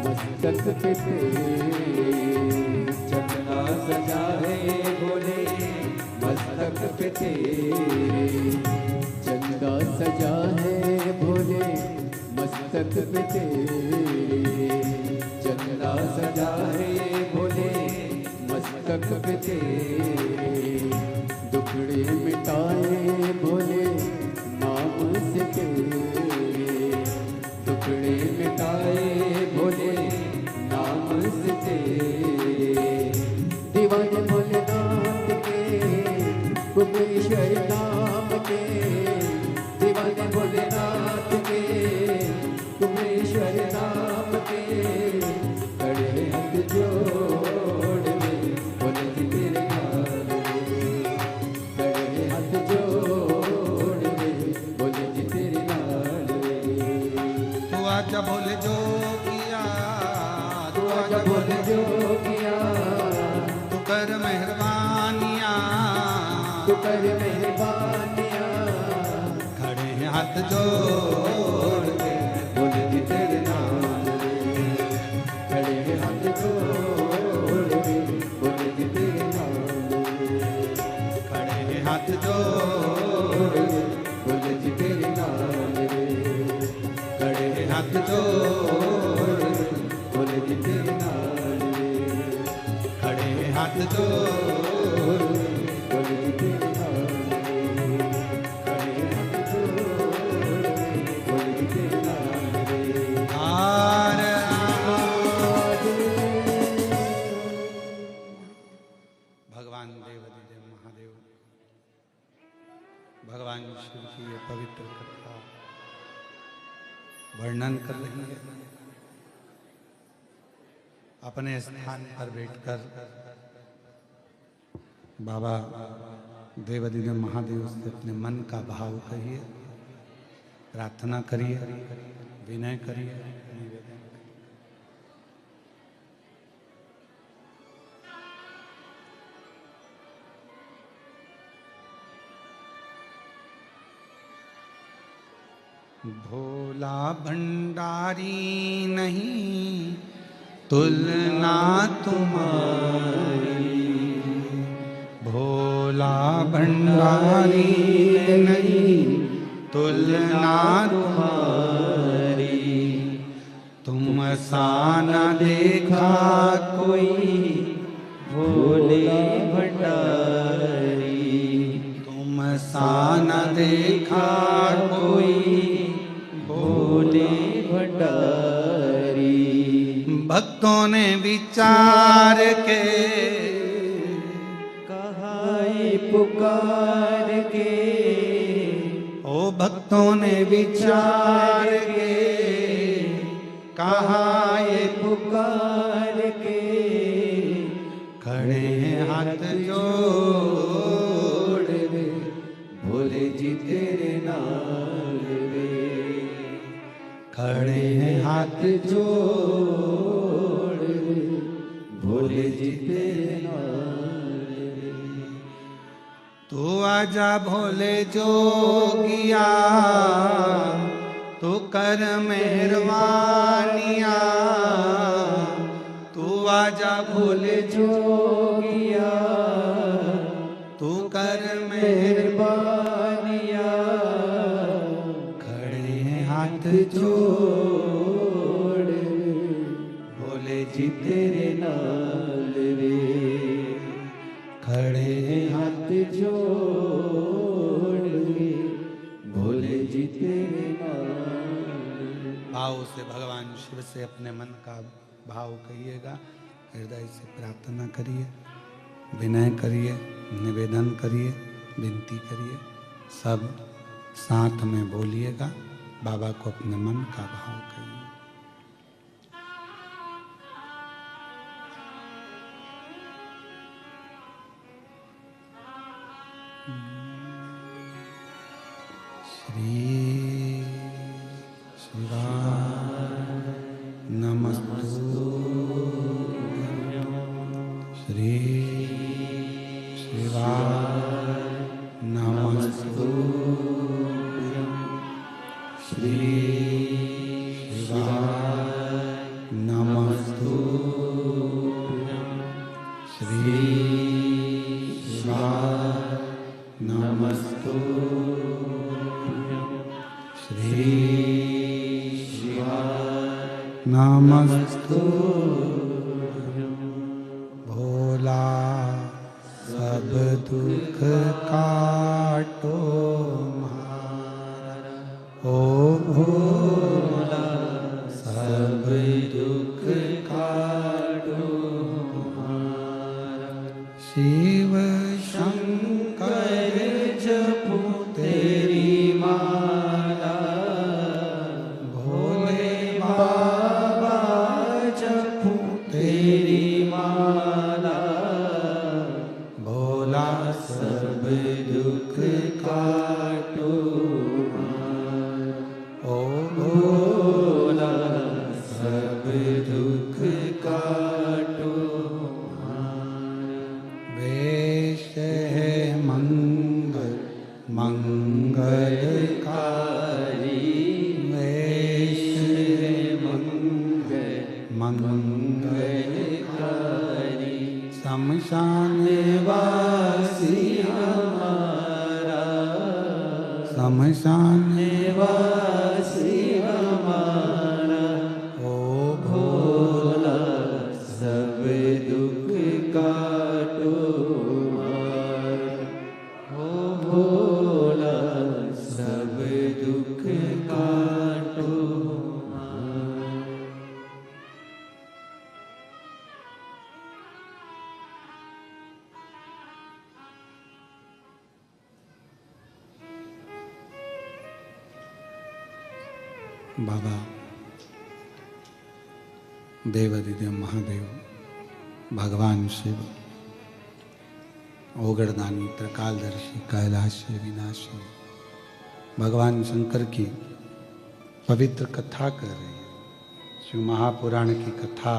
मस्तक पे तेरे, चंदा सजा है भोले मस्तक पे तेरे, चंदा सजा है भोले मस्तक पे तेरे, चंदा सजा है भोले मस्तक पे तेरे, दुखड़े मिटाए भोले नाम से तेरे, दुखड़े मिटाए भोले नाम से तेरे, दीवाने भोलेनाथ के कुबेश्वर नाम के, दीवाने भोलेनाथ के कुबेश्वर नाम के, खड़े हाथ जोड़ रे बोले जी तेरे नाल रे, खड़े हाथ जोड़ रे बोले जी तेरे नाल रे। तू आजा भोले जोगिया, तू आजा भोले जोगिया, तू कर मेहरबानिया, तू कर मेहरबानिया, खड़े हैं हाथ जोड़ के बोले जी तेरे नाल रे, खड़े हाथ जोड़ रे बोले जी तेरे नाल रे, खड़े हैं हाथ जोड़ के बोले जी तेरे नाल रे, खड़े हैं हाथ जोड़ के बोले जी तेरे नाल रे, खड़े हैं हाथ जोड़ के बोले जी तेरे नाल रे, खड़े हाथ जोड़ रे पवित्र कथा वर्णन कर रही है। अपने स्थान पर बैठकर बाबा देवाधिदेव महादेव से अपने मन का भाव कहिए, प्रार्थना करिए, विनय करिए, निवेदन करिए। भोला भंडारी नहीं तुलना तुम्हारी, भोला भंडारी नहीं तुलना तुम्हारी, तुम सा न देखा कोई भोले भंडारी, तुम सा न देखा कोई भोले भंडारी। भक्तों ने विचार के कहा ये पुकार के, ओ भक्तों ने विचार के कहा ये पुकार के, खड़े हैं हाथ जोड़ रे भोले जी तेरे नाल रे, खड़े हैं हाथ जोड़ रे भोले जी तेरे नाल रे। तू आजा भोले जोगिया, तू कर मेहरबानिया, तू आजा भोले जोगिया, तू कर मेहरबानिया, खड़े हैं हाथ जोड़ भोले जी तेरे नाल रे, खड़े हैं हाथ जोड़ भोले जी तेरे नाल। भाव से भगवान शिव से अपने मन का भाव कहिएगा, हृदय से प्रार्थना करिए, विनय करिए, निवेदन करिए, विनती करिए, सब साथ में बोलिएगा। बाबा को अपने मन का भाव कहिए। श्री शिवाय नमस्तुभ्यं, श्री शिवाय नमस्तुभ्यं, श्री शिवाय नमस्तुभ्यं, श्री शिवाय नमस्तुभ्यं, श्री शिवाय नमस्तुभ्यं। भोला सब दुख काटो हमारा, ओ भोला सब दुख काटो हमारा, शिव शंकर जपो तेरी माला, भोले बाबा जपो तेरी माला, भोला सब दुख काटो हमारा, ओ भोला सब दुख काटो हमारा। वेश है मंगल मंगलकारी, वेश है मंगल मंगलकारी, शमशान वासी हमारा, शमशान वासी हमारा, ओ भोला सब दुख काटो हमारा, ओ भोला सब दुख काटो हमारा। बाबा देवादिदेव महादेव भगवान शिव ओगरदानी त्रिकालदर्शी कैलाशी विनाशी भगवान शंकर की पवित्र कथा कर रहे हैं। शिव महापुराण की कथा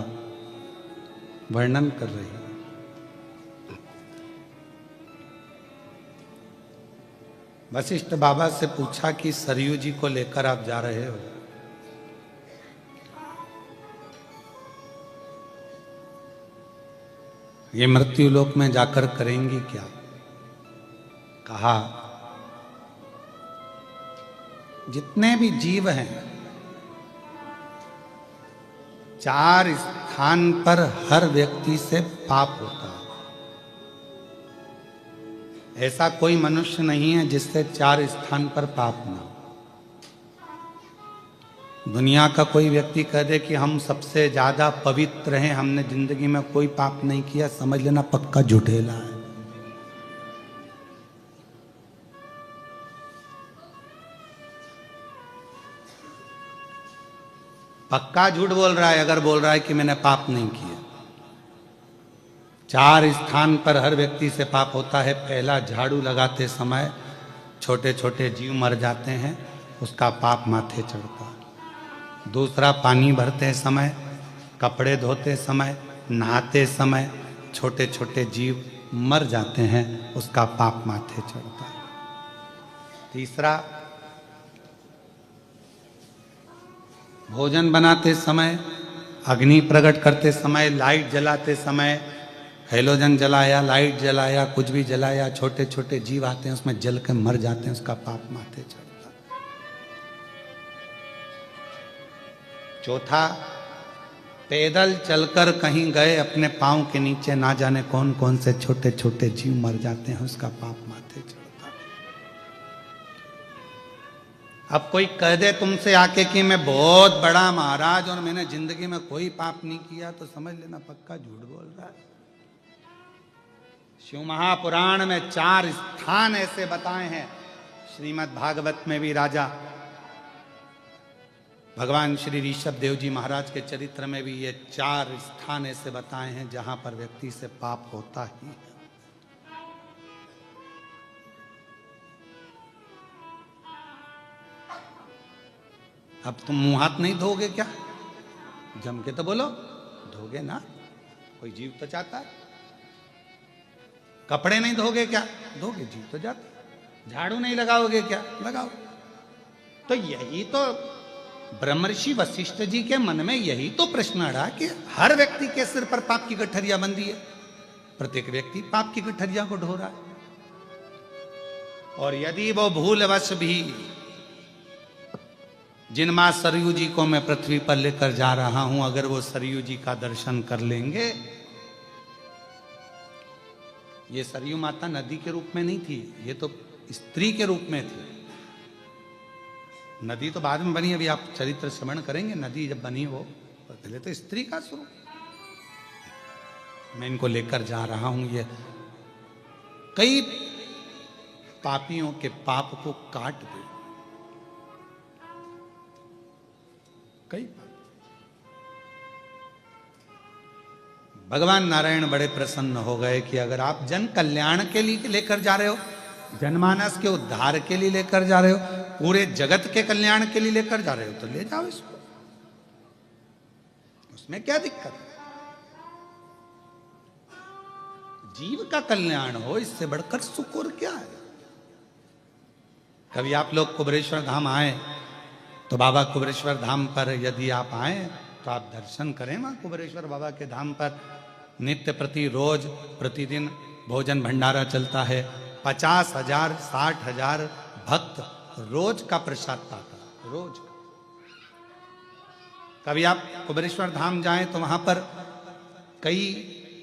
वर्णन कर रही है। वशिष्ठ बाबा से पूछा कि सरयू जी को लेकर आप जा रहे हो, ये मृत्यु लोक में जाकर करेंगी क्या? कहा जितने भी जीव हैं, 4 स्थान पर हर व्यक्ति से पाप होता है। ऐसा कोई मनुष्य नहीं है जिससे 4 स्थान पर पाप ना हो। दुनिया का कोई व्यक्ति कह दे कि हम सबसे ज्यादा पवित्र हैं, हमने जिंदगी में कोई पाप नहीं किया, समझ लेना पक्का झूठेला है। पक्का झूठ बोल रहा है अगर बोल रहा है कि मैंने पाप नहीं किया। 4 स्थान पर हर व्यक्ति से पाप होता है। पहला, झाड़ू लगाते समय छोटे छोटे जीव मर जाते हैं, उसका पाप माथे चढ़ता है। दूसरा, पानी भरते समय, कपड़े धोते समय, नहाते समय छोटे छोटे जीव मर जाते हैं, उसका पाप माथे चढ़ता है। तीसरा, भोजन बनाते समय, अग्नि प्रकट करते समय, लाइट जलाते समय, हेलोजन जलाया, लाइट जलाया, कुछ भी जलाया, छोटे छोटे जीव आते हैं उसमें जल के मर जाते हैं, उसका पाप माथे चढ़ता है। चौथा, पैदल चलकर कहीं गए, अपने पांव के नीचे ना जाने कौन कौन से छोटे छोटे जीव मर जाते हैं, उसका पाप माथे चढ़ता है। अब कोई कह दे तुमसे आके कि मैं बहुत बड़ा महाराज और मैंने जिंदगी में कोई पाप नहीं किया, तो समझ लेना पक्का झूठ बोल रहा है। शिव महापुराण में 4 स्थान ऐसे बताए हैं। श्रीमद् भागवत में भी राजा भगवान श्री ऋषभ देव जी महाराज के चरित्र में भी ये 4 स्थान ऐसे बताए हैं जहां पर व्यक्ति से पाप होता ही है। अब तुम मुंह हाथ नहीं धोगे क्या? जम के तो बोलो, धोगे ना, कोई जीव तो चाहता है। कपड़े नहीं धोगे क्या? धोगे, जीव तो जाता। झाड़ू नहीं लगाओगे क्या? लगाओ। तो यही तो ब्रह्मर्षि वशिष्ठ जी के मन में यही तो प्रश्न अड़ा कि हर व्यक्ति के सिर पर पाप की गठरिया बंधी है, प्रत्येक व्यक्ति पाप की गठरिया को ढो रहा है। और यदि वो भूलवश भी, जिन मां सरयू जी को मैं पृथ्वी पर लेकर जा रहा हूं, अगर वो सरयू जी का दर्शन कर लेंगे, ये सरयू माता नदी के रूप में नहीं थी, ये तो स्त्री के रूप में थी। नदी तो बाद में बनी, अभी आप चरित्र श्रवण करेंगे। नदी जब बनी वो पहले तो स्त्री का स्वरूप। मैं इनको लेकर जा रहा हूं, ये कई पापियों के पाप को काट दे। कई भगवान नारायण बड़े प्रसन्न हो गए कि अगर आप जन कल्याण के लिए लेकर जा रहे हो, जनमानस के उद्धार के लिए लेकर जा रहे हो, पूरे जगत के कल्याण के लिए लेकर जा रहे हो, तो ले जाओ इसको, उसमें क्या दिक्कत है? जीव का कल्याण हो, इससे बढ़कर सुख और क्या है? कभी आप लोग कुबेरेश्वर धाम आए तो बाबा कुबेरेश्वर धाम पर यदि आप आए तो आप दर्शन करें। वहां कुबेरेश्वर बाबा के धाम पर नित्य प्रति रोज प्रतिदिन भोजन भंडारा चलता है। 50,000 60,000 भक्त रोज का प्रसाद पाता है, रोज। कभी आप कुबेरेश्वर धाम जाएं तो वहां पर कई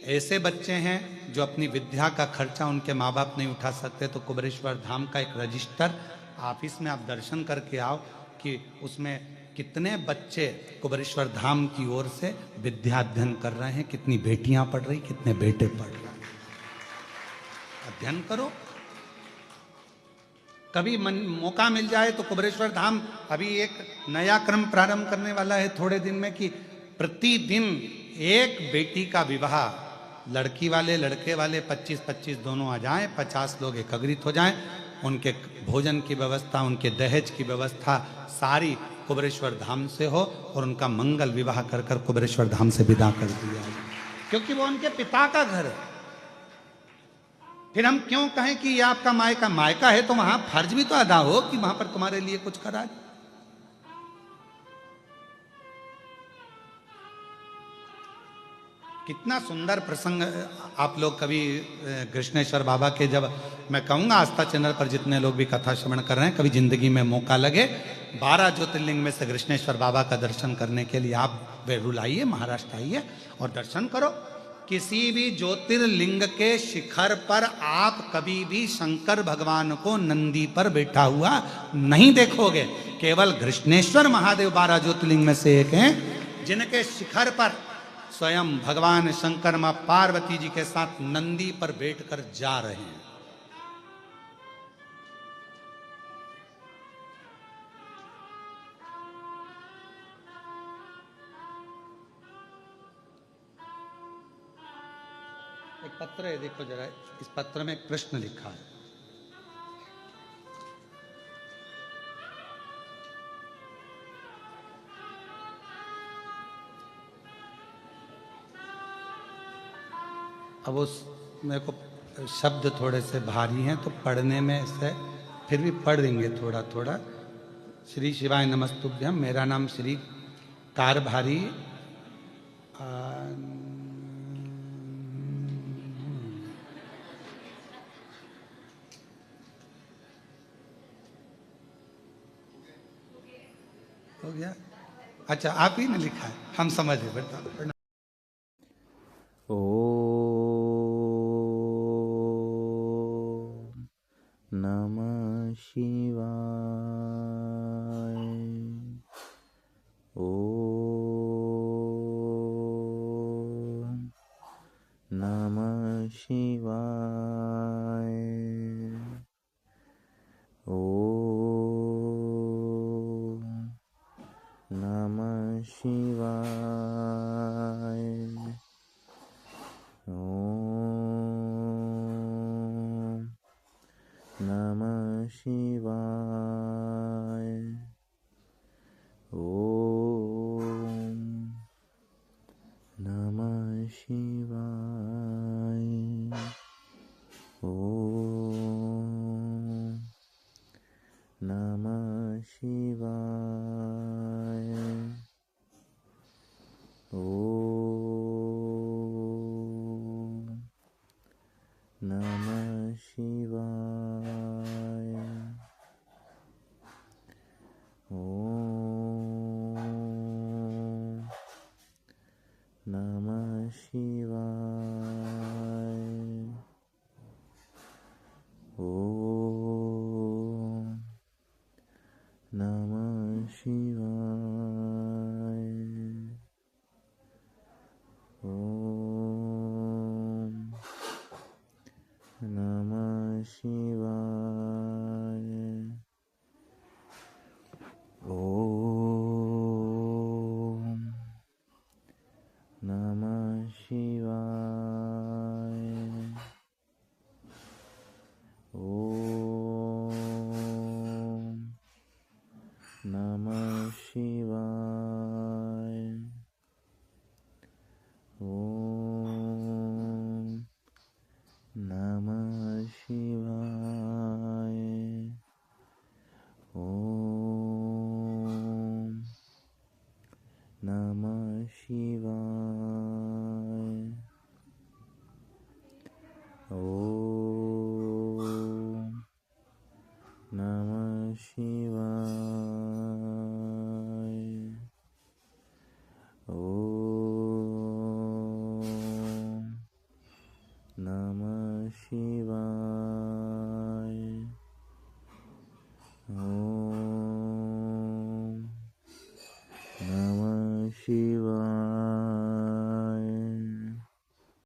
ऐसे बच्चे हैं जो अपनी विद्या का खर्चा उनके माँ बाप नहीं उठा सकते, तो कुबेरेश्वर धाम का एक रजिस्टर ऑफिस में आप दर्शन करके आओ कि उसमें कितने बच्चे कुबेरेश्वर धाम की ओर से विद्या अध्ययन कर रहे हैं, कितनी बेटियां पढ़ रही, कितने बेटे पढ़ रहे हैं। अध्ययन करो। कभी मौका मिल जाए तो कुबेरेश्वर धाम अभी एक नया क्रम प्रारंभ करने वाला है थोड़े दिन में कि प्रतिदिन एक बेटी का विवाह, लड़की वाले लड़के वाले 25-25 दोनों आ जाएं, 50 लोग एकत्रित हो जाएं, उनके भोजन की व्यवस्था, उनके दहेज की व्यवस्था सारी कुबेरेश्वर धाम से हो और उनका मंगल विवाह कर कर कुबेरेश्वर धाम से विदा कर दिया जाए, क्योंकि वो उनके पिता का घर है। फिर हम क्यों कहें कि ये आपका मायका? मायका है तो वहां फर्ज भी तो अदा हो कि वहां पर तुम्हारे लिए कुछ करा जाए। कितना सुंदर प्रसंग। आप लोग कभी कृष्णेश्वर बाबा के, जब मैं कहूंगा आस्था चैनल पर जितने लोग भी कथा श्रवण कर रहे हैं, कभी जिंदगी में मौका लगे 12 ज्योतिर्लिंग में से कृष्णेश्वर बाबा का दर्शन करने के लिए आप वेरुल आइए, महाराष्ट्र आइए और दर्शन करो। किसी भी ज्योतिर्लिंग के शिखर पर आप कभी भी शंकर भगवान को नंदी पर बैठा हुआ नहीं देखोगे। केवल कृष्णेश्वर महादेव 12 ज्योतिर्लिंग में से एक हैं जिनके शिखर पर स्वयं भगवान शंकर मां पार्वती जी के साथ नंदी पर बैठकर जा रहे हैं। एक पत्र है, देखो जरा, इस पत्र में कृष्ण लिखा है। अब उस मेरे को शब्द थोड़े से भारी हैं तो पढ़ने में से फिर भी पढ़ देंगे थोड़ा थोड़ा। श्री शिवाय नमस्तुभ्यम। मेरा नाम श्री कारभारी हो गया। अच्छा, आप ही ने लिखा है, हम समझ गए। बताओ। नमः शिवाय। नमः शिवाय। नमः शिवाय। नमः शिवाय। नमः शिवाय। नमः शिवाय। नमः शिवाय। नमः शिवाय। नमः शिवाय। नमः शिवाय। नमः शिवाय। नमः शिवाय।